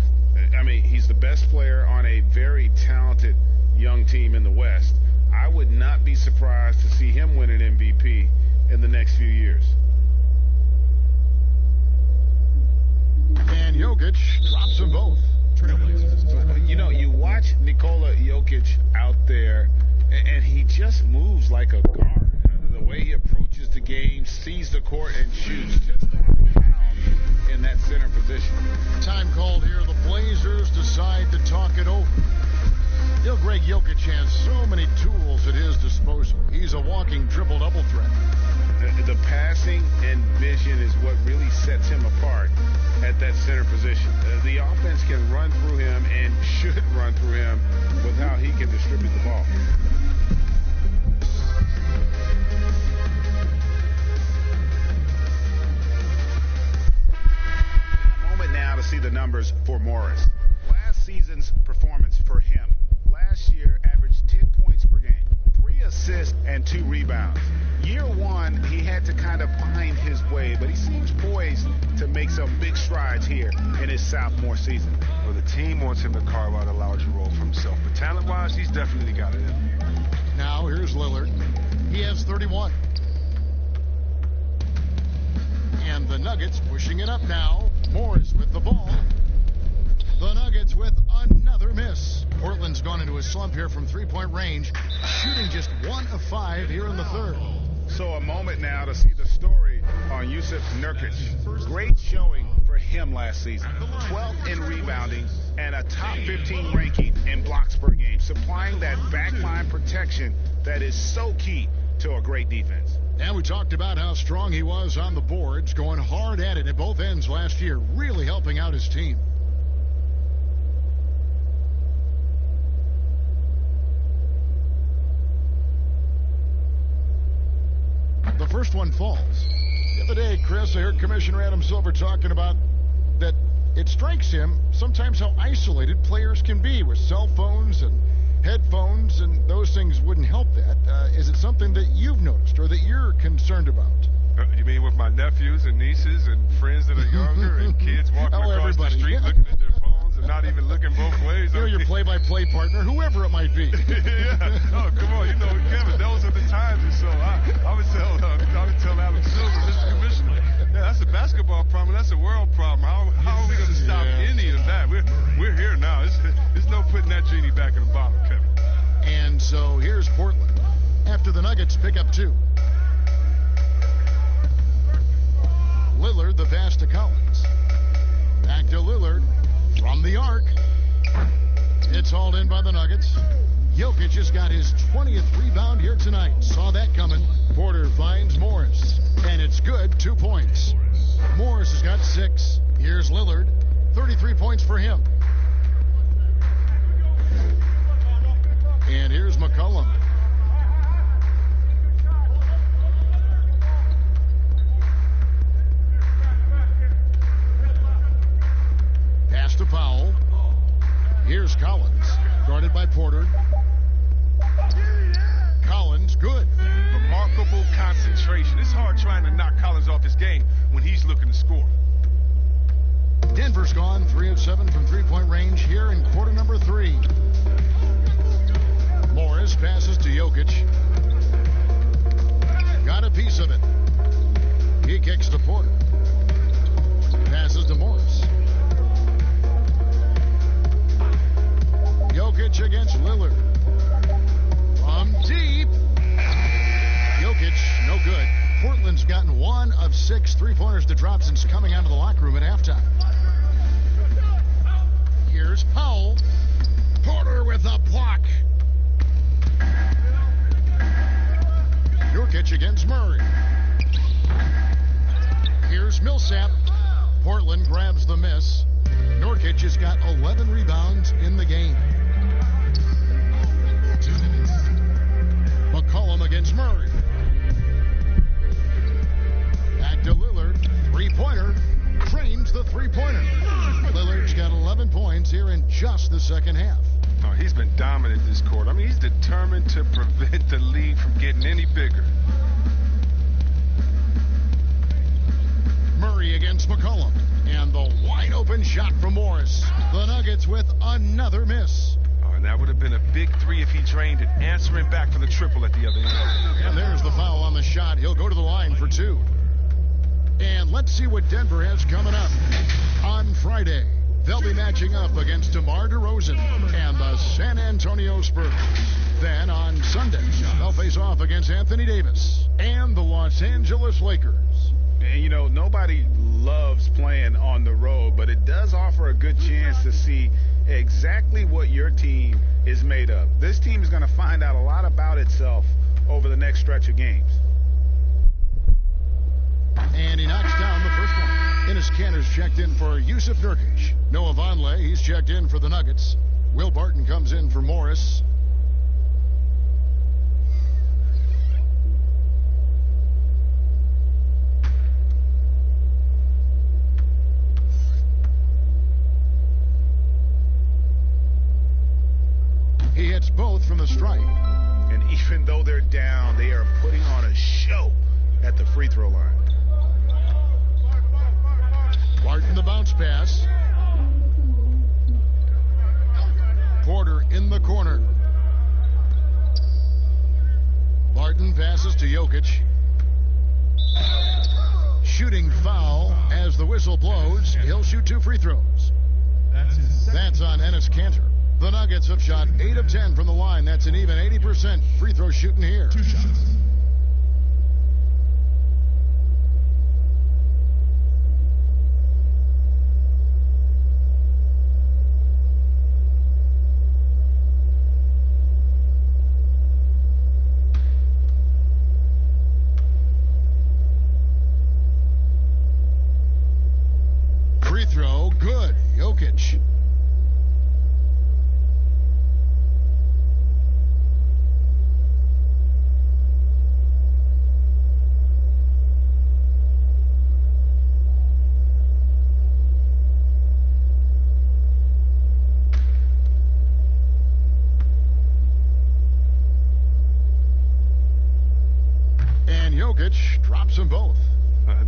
I mean, he's the best player on a very talented young team in the West. I would not be surprised to see him win an MVP in the next few years. And Jokic drops them both. You know, you watch Nikola Jokic out there, and he just moves like a guard. The way he approaches the game, sees the court, and shoots just on a pound in that center position. Time called here. The Blazers decide to talk it over. You know, Greg, Jokic has so many tools at his disposal. He's a walking triple-double threat. The passing and vision is what really sets him apart at that center position. The offense can run through him and should run through him with how he can distribute the ball. the numbers for Morris. Last season's performance for him. Last year averaged 10 points per game, 3 assists and 2 rebounds. Year one, he had to kind of find his way, but he seems poised to make some big strides here in his sophomore season. Well, the team wants him to carve out a larger role for himself, but talent-wise, he's definitely got it in him. Now here's Lillard. He has 31. And the Nuggets pushing it up now. Morris with the ball. The Nuggets with another miss. Portland's gone into a slump here from three-point range, shooting just 1 of 5 here in the third. So a moment now to see the story on Jusuf Nurkic. Great showing for him last season. 12th in rebounding and a top 15 ranking in blocks per game, supplying that backline protection that is so key to a great defense. And we talked about how strong he was on the boards, going hard at it at both ends last year, really helping out his team. The first one falls. The other day, Chris, I heard Commissioner Adam Silver talking about that it strikes him sometimes how isolated players can be with cell phones and headphones, and those things wouldn't help that. Is it something that you've noticed or that you're concerned about? You mean with my nephews and nieces and friends that are younger and kids walking across the street looking at their phones and not even looking both ways? You know, your play-by-play partner, whoever it might be. Yeah. Oh, come on. You know, Kevin, those are the times. And so I would tell Adam Silver, Mr. Commissioner, yeah, that's a basketball problem. That's a world problem. How are we going to stop any of that? We're here now. There's no putting that genie back in the bottle, Kevin. And so here's Portland after the Nuggets pick up 2. Lillard, the pass to Collins. Back to Lillard from the arc. It's hauled in by the Nuggets. Jokic just got his 20th rebound here tonight. Saw that coming. Porter finds Morris, and it's good, 2 points. Morris has got 6. Here's Lillard, 33 points for him. And here's McCollum. Pass to Powell. Here's Collins, guarded by Porter. Collins, good. Remarkable concentration. It's hard trying to knock Collins off his game when he's looking to score. Denver's gone 3 of 7 from three-point range here in quarter number 3. Morris passes to Jokic. Got a piece of it. He kicks to Porter. Passes to Morris. Jokic against Lillard. From deep. Jokic, no good. Portland's gotten 1 of 6 three-pointers to drop since coming out of the locker room at halftime. Here's Powell. Porter with a block. Nurkic against Murray. Here's Millsap. Portland grabs the miss. Nurkic has got 11 rebounds in the game. McCollum against Murray. Back to Lillard. Three-pointer. Trains the three-pointer. Lillard's got 11 points here in just the second half. Oh, he's been dominant this quarter. I mean, he's determined to prevent the lead from getting any bigger. Murray against McCollum. And the wide-open shot from Morris. The Nuggets with another miss. Oh, and that would have been a big 3 if he drained it, answering back for the triple at the other end. And there's the foul on the shot. He'll go to the line for 2. And let's see what Denver has coming up. On Friday, they'll be matching up against DeMar DeRozan and the San Antonio Spurs. Then on Sunday, they'll face off against Anthony Davis and the Los Angeles Lakers. And, you know, nobody loves playing on the road, but it does offer a good chance to see exactly what your team is made of. This team is going to find out a lot about itself over the next stretch of games. And he knocks down the first one. Enes Kanter's checked in for Jusuf Nurkic. Noah Vonleh, he's checked in for the Nuggets. Will Barton comes in for Morris. missed both from the stripe. And even though they're down, they are putting on a show at the free throw line. Barton the bounce pass. Porter in the corner. Barton passes to Jokic. Shooting foul as the whistle blows. He'll shoot 2 free throws. That's on Enes Kanter. The Nuggets have shot 8 of 10 from the line. That's an even 80% free throw shooting here. 2 shots. Free throw, good. Jokic. And Jokic drops them both.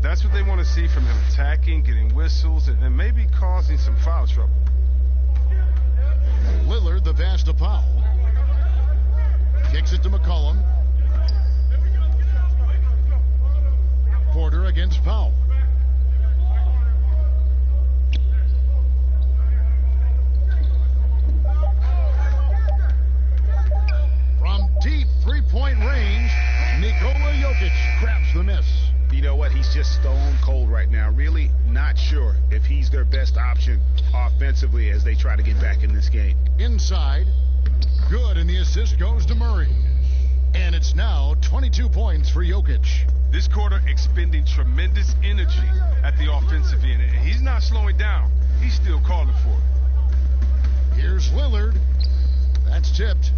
That's what they want to see from him, attacking, getting whistles, and maybe causing some foul trouble. Lillard, the pass to Powell. Kicks it to McCollum. Porter against Powell. From deep three-point range, Nikola Jokic grabs the miss. You know what? He's just stone cold right now. Really not sure if he's their best option offensively as they try to get back in this game. Inside, good, and the assist goes to Murray. And it's now 22 points for Jokic. This quarter expending tremendous energy at the offensive end. And he's not slowing down. He's still calling for it. Here's Lillard. That's tipped.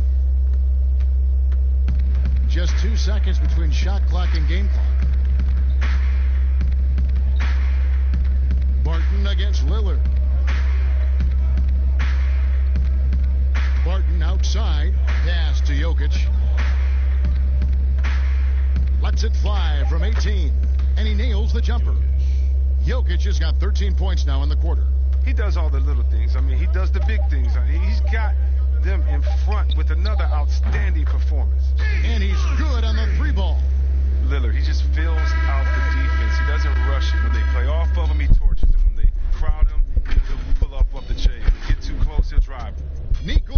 Just 2 seconds between shot clock and game clock. Barton against Lillard. Barton outside. Pass to Jokic. Lets it fly from 18. And he nails the jumper. Jokic has got 13 points now in the quarter. He does all the little things. I mean, he does the big things. He's got them in front with another outstanding performance. And he's good on the 3 ball. Lillard, he just fills out the defense. He doesn't rush it. When they play off of him, he torches them. When they crowd him, he'll pull up the chain. Get too close, he'll drive. Nico.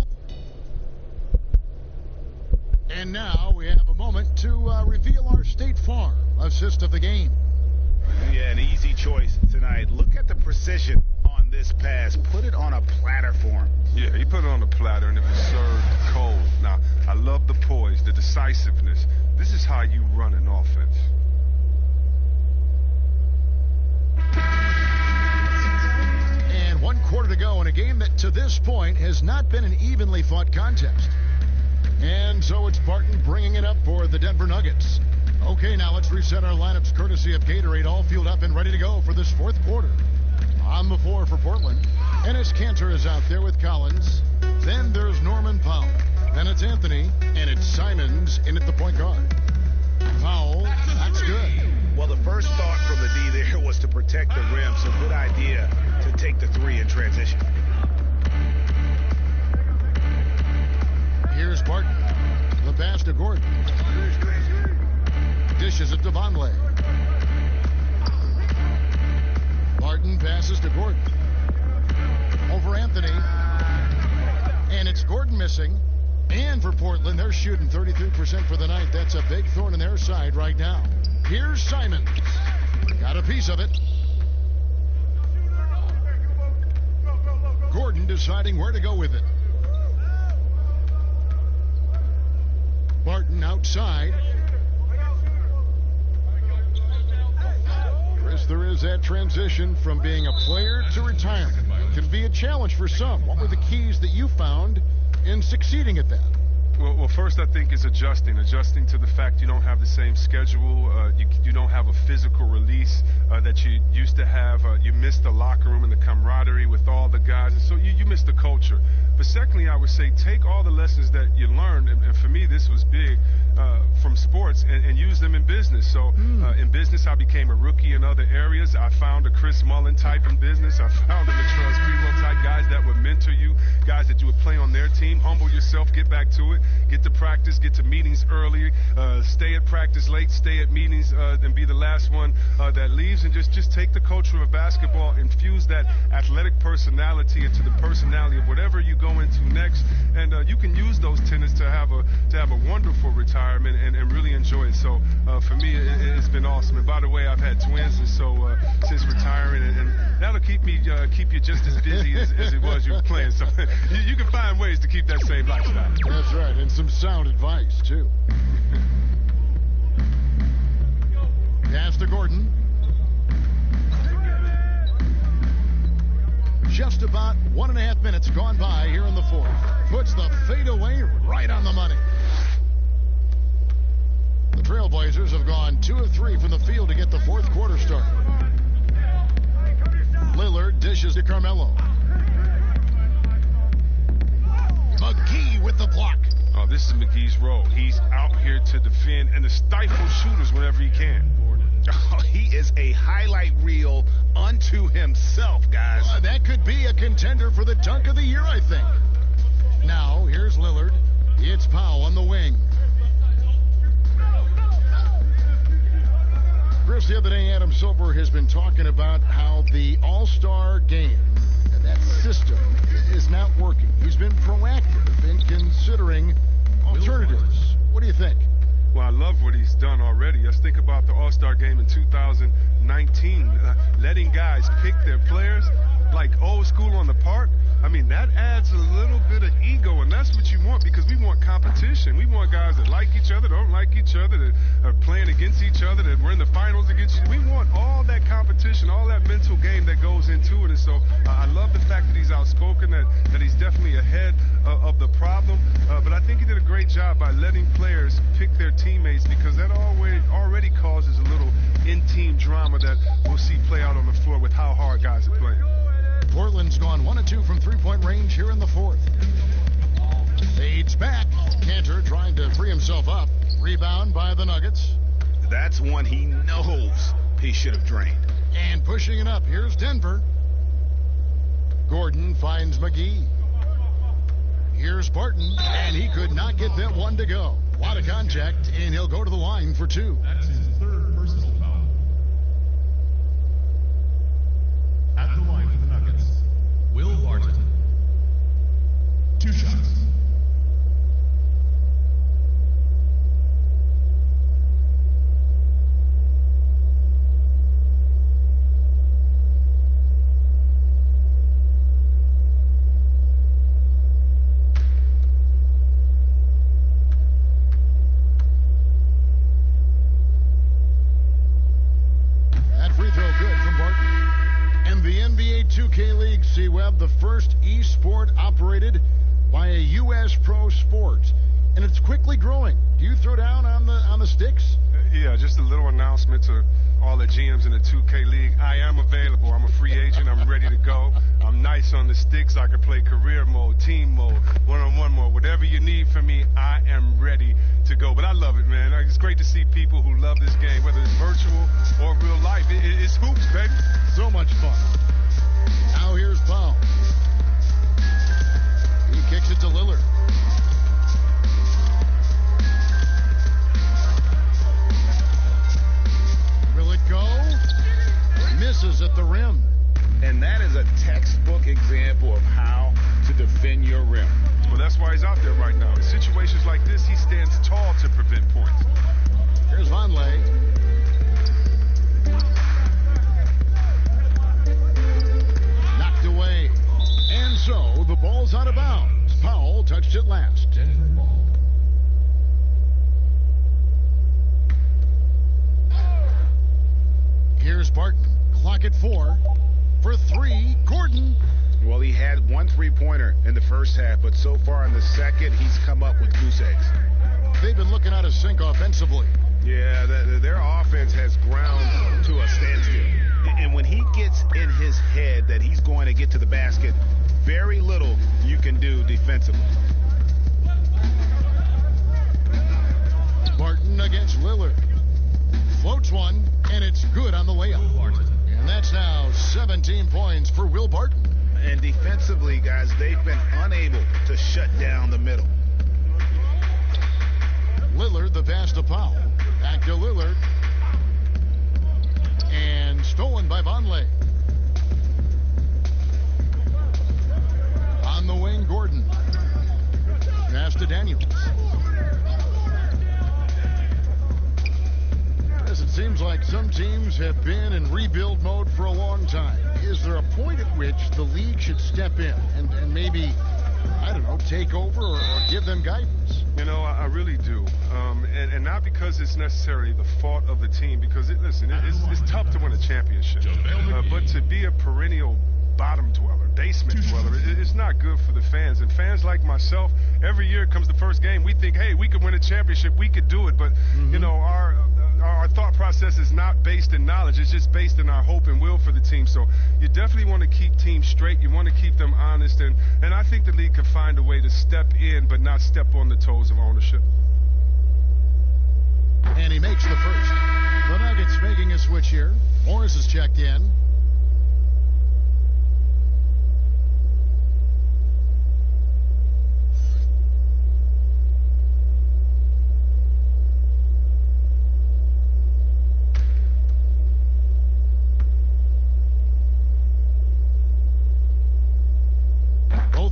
And now we have a moment to reveal our State Farm assist of the game. Yeah, an easy choice tonight. Look at the precision on this pass. Put it on a platter for him. Yeah, he put it on a platter and it was served cold. Now, I love the poise, the decisiveness. This is how you run an offense. And 1 quarter to go in a game that to this point has not been an evenly fought contest. And so it's Barton bringing it up for the Denver Nuggets. Okay, now let's reset our lineups courtesy of Gatorade, all fueled up and ready to go for this 4th quarter. On the floor for Portland, Enes Kanter is out there with Collins. Then there's Norman Powell. Then it's Anthony, and it's Simons in at the point guard. Powell, that's good. Well, the first thought from the D there was to protect the rim, so good idea to take the 3 in transition. Here's Barton. The pass to Gordon. Dishes it to Vonleh. Barton passes to Gordon. Over Anthony. And it's Gordon missing. And for Portland, they're shooting 33% for the night. That's a big thorn in their side right now. Here's Simons. Got a piece of it. Gordon deciding where to go with it. Barton outside. Chris, there is that transition from being a player to retirement. It can be a challenge for some. What were the keys that you found in succeeding at that? Well, first I think is adjusting to the fact you don't have the same schedule. You don't have a physical release that you used to have. You miss the locker room and the camaraderie with with all the guys. And so you miss the culture. But secondly, I would say take all the lessons that you learned, and for me this was big, from sports, and use them in business. So in business, I became a rookie in other areas. I found a Chris Mullin type in business. I found a Latrell Sprewell type, guys that would mentor you, guys that you would play on their team. Humble yourself, get back to it, get to practice, get to meetings early, stay at practice late, stay at meetings, and be the last one that leaves, and just take the culture of basketball, infuse that athletic personality into the personality of whatever you go into next, and you can use those tenets to have a wonderful retirement and really enjoy it. So for me, it's been awesome. And by the way, I've had twins, and so since retiring, and that'll keep you just as busy as it was you were playing. So you can find ways to keep that same lifestyle. That's right, and some sound advice too. Pass to Gordon. Just about 1.5 minutes gone by here in the fourth. Puts the fadeaway right on the money. The Trailblazers have gone 2 of 3 from the field to get the fourth quarter started. Lillard dishes to Carmelo. McGee with the block. Oh, this is McGee's role. He's out here to defend and to stifle shooters whenever he can. Oh, he is a highlight reel unto himself, guys. That could be a contender for the dunk of the year, I think. Now, here's Lillard. It's Powell on the wing. Chris, the other day, Adam Silver has been talking about how the All-Star game, that system, is not working. He's been proactive in considering alternatives. What do you think? Well, I love what he's done already. Let's think about the All-Star game in 2019, letting guys pick their players like old school on the park. I mean, that adds a little bit of ego, and that's what you want, because we want competition. We want guys that like each other, don't like each other, that are playing against each other, that we're in the finals against each other. We want all that competition, all that mental game that goes into it. And so I love the fact that he's outspoken, that he's definitely ahead of the problem. But I think he did a great job by letting players pick their teammates, because that already causes a little in-team drama that we'll see play out on the floor with how hard guys are playing. Portland's gone 1 of 2 from three-point range here in the fourth. Fades back. Cantor trying to free himself up. Rebound by the Nuggets. That's one he knows he should have drained. And pushing it up, here's Denver. Gordon finds McGee. Here's Barton, and he could not get that one to go. A lot of contact, and he'll go to the line for 2. That's his third personal foul. At the line for the Nuggets, Will Barton. 2 shots. The NBA2K League, C-Web, the first e-sport operated by a U.S. pro sport, and it's quickly growing. Do you throw down on the sticks? Yeah, just a little announcement to all the GMs in the 2K League. I am available. I'm a free agent. I'm ready to go. I'm nice on the sticks. I can play career mode, team mode, one-on-one mode. Whatever you need from me, I am ready to go. But I love it, man. It's great to see people who love this game, whether it's virtual or real life. It's hoops, baby. So much fun. Now here's Powell. He kicks it to Lillard. Will it go? Misses at the rim. And that is a textbook example of how to defend your rim. Well, that's why he's out there right now. In situations like this, he stands tall to prevent points. Here's Vonleh. Knocked away. And so the ball's out of bounds. Powell touched it last. Denver ball. Here's Barton. Clock at 4. For 3, Gordon. Well, he had 1 3-pointer in the first half, but so far in the second, he's come up with goose eggs. They've been looking out of sync offensively. Yeah, their offense has ground to a standstill. And when he gets in his head that he's going to get to the basket, very little you can do defensively. Barton against Lillard. Floats one, and it's good on the way up. And that's now 17 points for Will Barton. And defensively, guys, they've been unable to shut down the middle. Lillard, the pass to Powell. Back to Lillard. And stolen by Vonleh. On the wing, Gordon. Pass to Daniels. As it seems like some teams have been in rebuild mode for a long time. Is there a point at which the league should step in and maybe, I don't know, take over or give them guidance? You know, I really do. And not because it's necessarily the fault of the team, because, it's tough to win a championship. But to be a perennial bottom dweller, basement dweller, it's not good for the fans. And fans like myself, every year comes the first game, we think, hey, we could win a championship, we could do it. But, you know, our thought process is not based in knowledge. It's just based in our hope and will for the team. So you definitely want to keep teams straight. You want to keep them honest. And I think the league could find a way to step in but not step on the toes of ownership. And he makes the first. The Nuggets making a switch here. Morris is checked in.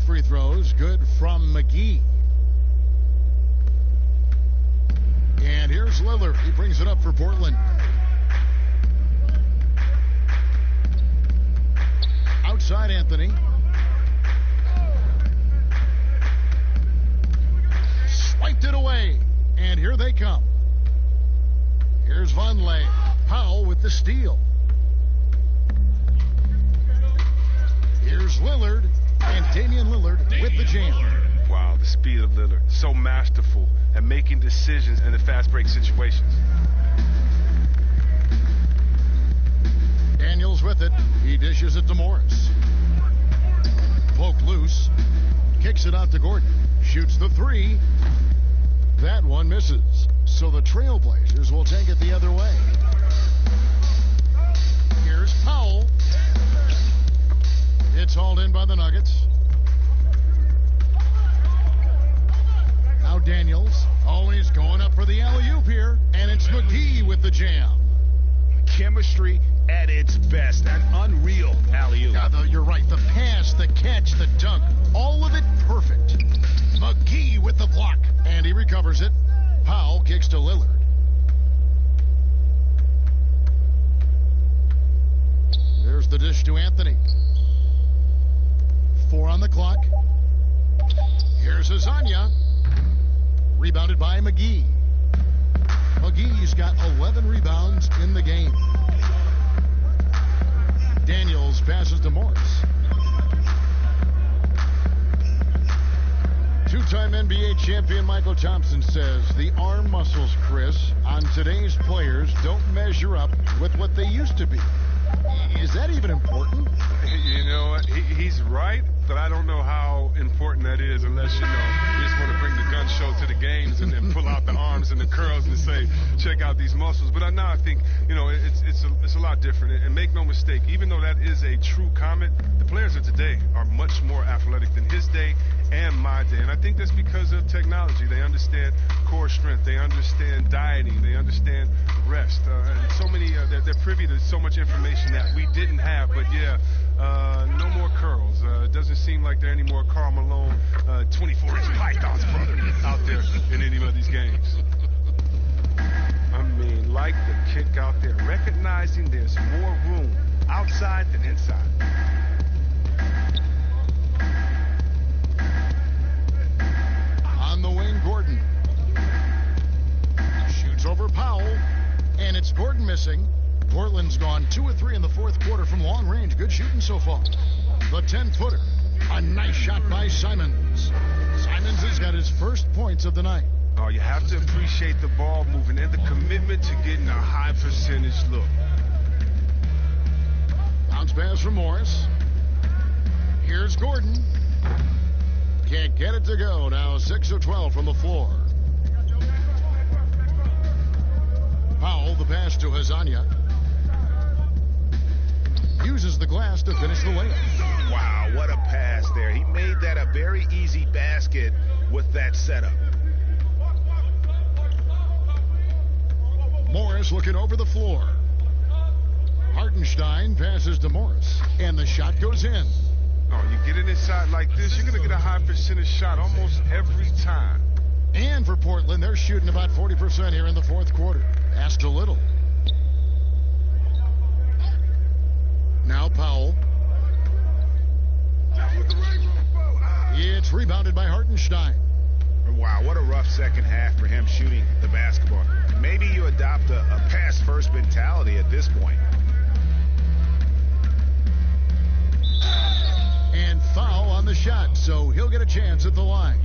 Free throws good from McGee. And here's Lillard. He brings it up for Portland. Outside Anthony. Swiped it away. And here they come. Here's Vonleh. Powell with the steal. Here's Lillard. And Damien Willard with the jam. Wow, the speed of Lillard. So masterful at making decisions in the fast break situations. Daniels with it. He dishes it to Morris. Poke loose. Kicks it out to Gordon. Shoots the three. That one misses. So the Trailblazers will take it the other way. Here's Powell. It's hauled in by the Nuggets. Now Daniels. Always going up for the alley-oop here. And it's McGee with the jam. Chemistry at its best. An unreal alley-oop. Yeah, you're right. The pass, the catch, the dunk. All of it perfect. McGee with the block. And he recovers it. Powell kicks to Lillard. There's the dish to Anthony. 4 on the clock. Here's Azania. Rebounded by McGee. McGee's got 11 rebounds in the game. Daniels passes to Morris. Two-time NBA champion Michael Thompson says the arm muscles, Chris, on today's players don't measure up with what they used to be. Is that even important? You know what? He's right, but I don't know how important that is unless, you just want to bring the gun show to the games and then pull out the arms and the curls and say, check out these muscles. But now I think, it's a lot different. And make no mistake, even though that is a true comment, the players of today are much more athletic than his day and my day. And I think that's because of technology. They understand core strength. They understand dieting. They understand rest. And so many, they're privy to so much information that we didn't have. But, no more curls. It doesn't seem like there are any more Karl Malone 24-inch pythons, brother, out there in any of these games. I mean, like the kick out there, recognizing there's more room outside than inside. On the wing, Gordon. Shoots over Powell, and it's Gordon missing. Portland's gone 2 of 3 in the fourth quarter from long range. Good shooting so far. The 10-footer. A nice shot by Simons. Simons has got his first points of the night. Oh, you have to appreciate the ball moving and the commitment to getting a high percentage look. Bounce pass from Morris. Here's Gordon. Can't get it to go. Now 6 of 12 from the floor. Powell, the pass to Hazanya. Uses the glass to finish the layup. Wow, what a pass there. He made that a very easy basket with that setup. Morris looking over the floor. Hartenstein passes to Morris, and the shot goes in. Oh, you get it inside like this, you're going to get a high percentage shot almost every time. And for Portland, they're shooting about 40% here in the fourth quarter. Pass to Little. Now Powell. It's rebounded by Hartenstein. Wow, what a rough second half for him shooting the basketball. Maybe you adopt a pass-first mentality at this point. And foul on the shot, so he'll get a chance at the line.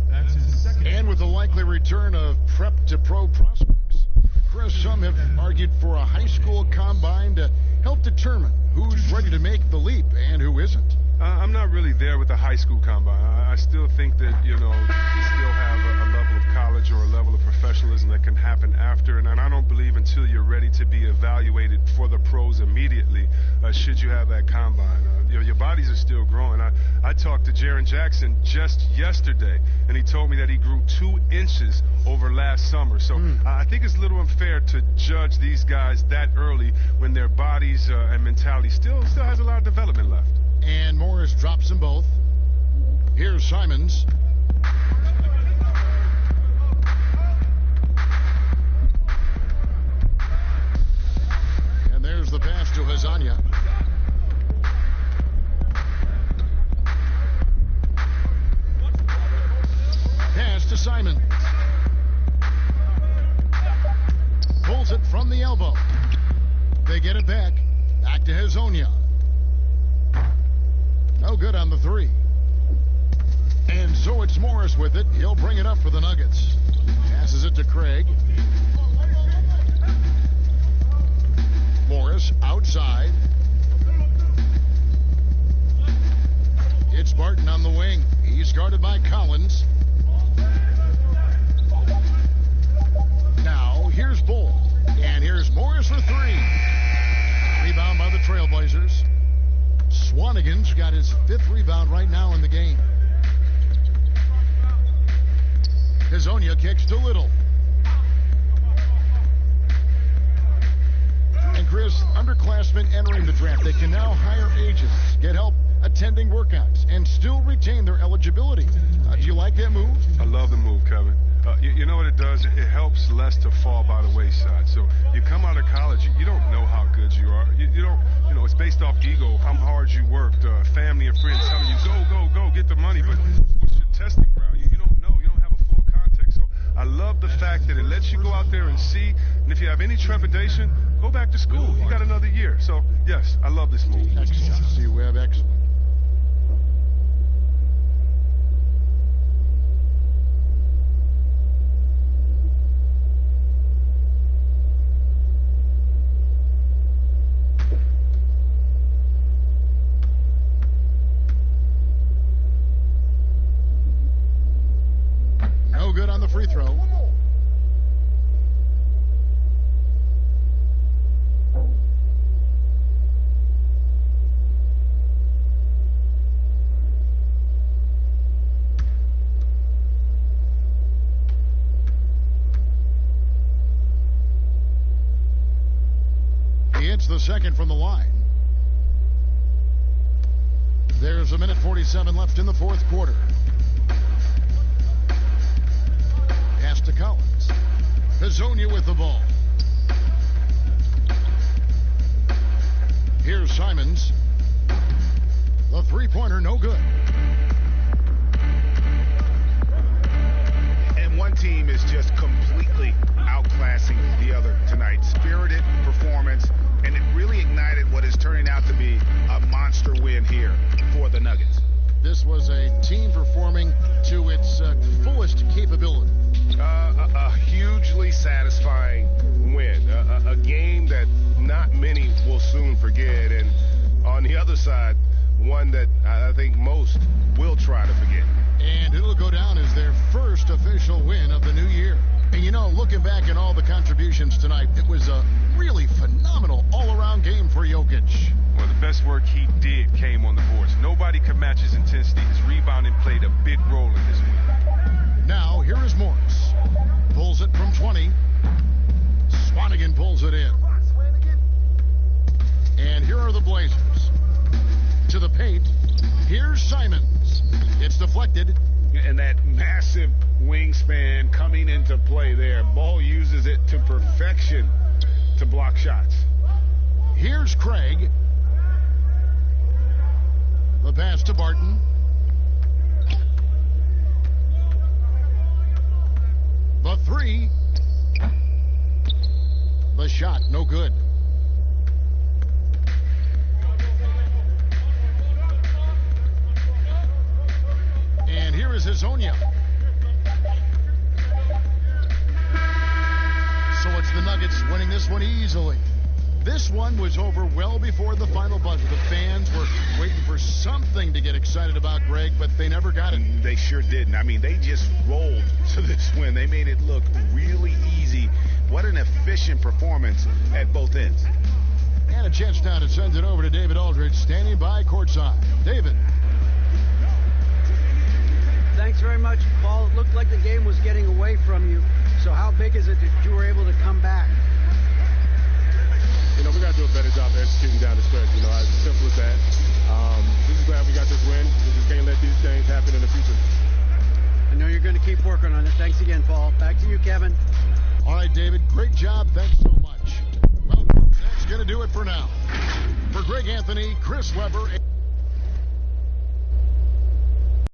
That's his second. And with the likely return of prep-to-pro prospects, Chris, some have argued for a high school combine to help determine who's ready to make the leap and who isn't. I'm not really there with the high school combine. I still think that, you still have a level of college or a level of professionalism that can happen after. And I don't believe until you're ready to be evaluated for the pros immediately, should you have that combine. Your bodies are still growing. I talked to Jaren Jackson just yesterday, and he told me that he grew 2 inches over last summer. So I think it's a little unfair to judge these guys that early when their bodies and mentality still has a lot of development left. And Morris drops them both. Here's Simons. And there's the pass to Hazanya. Pass to Simons. Pulls it from the elbow. They get it back. Back to Hazanya. No good on the three. And so it's Morris with it. He'll bring it up for the Nuggets. Passes it to Craig. Morris outside. It's Barton on the wing. He's guarded by Collins. Now here's Bull. And here's Morris for 3. Rebound by the Trailblazers. Swanigan's got his 5th rebound right now in the game. Hazanya kicks to Little. And Chris, underclassmen entering the draft, they can now hire agents, get help attending workouts, and still retain their eligibility. Do you like that move? I love the move, Kevin. You know what it does? It helps less to fall by the wayside. So you come out of college, you don't know how good you are. You don't, it's based off ego, how hard you worked, family and friends telling you, go, get the money. But what's your testing ground? You don't know. You don't have a full context. So I love the fact that it lets you go out there and see. And if you have any trepidation, go back to school. You got another year. So, yes, I love this move. Excellent. See, we have excellent. Good on the free throw. He hits the second from the line. There's 1:47 left in the fourth quarter. Pass to Collins. Hazanya with the ball. Here's Simons. The three-pointer, no good. And one team is just completely outclassing the other tonight. Spirited performance, and it really ignited what is turning out to be a monster win here for the Nuggets. This was a team performing to its fullest capability. A hugely satisfying win. A game that not many will soon forget. And on the other side, one that I think most will try to forget. And it'll go down as their first official win of the new year. And you know, looking back at all the contributions tonight, it was a really phenomenal all-around game for Jokic. Well, the best work he did came on the boards. Nobody could match his intensity. His rebounding played a big role in this win. Now, here is Morris. Pulls it from 20. Swanigan pulls it in. And here are the Blazers. To the paint. Here's Simons. It's deflected. And that massive wingspan coming into play there. Ball uses it to perfection to block shots. Here's Craig. The pass to Barton. The three. The shot, no good. And here is Hezonja. So it's the Nuggets winning this one easily. This one was over well before the final buzzer. The fans were waiting for something to get excited about, Greg, but they never got it. They sure didn't. I mean, they just rolled to this win. They made it look really easy. What an efficient performance at both ends. And a chance now to send it over to David Aldridge, standing by courtside. David. Thanks very much, Paul. It looked like the game was getting away from you. So how big is it that you were able to come back? You know, we got to do a better job of executing down the stretch. You know, as simple as that. Just glad we got this win. We just can't let these things happen in the future. I know you're going to keep working on it. Thanks again, Paul. Back to you, Kevin. All right, David. Great job. Thanks so much. Well, that's going to do it for now. For Greg Anthony, Chris Webber.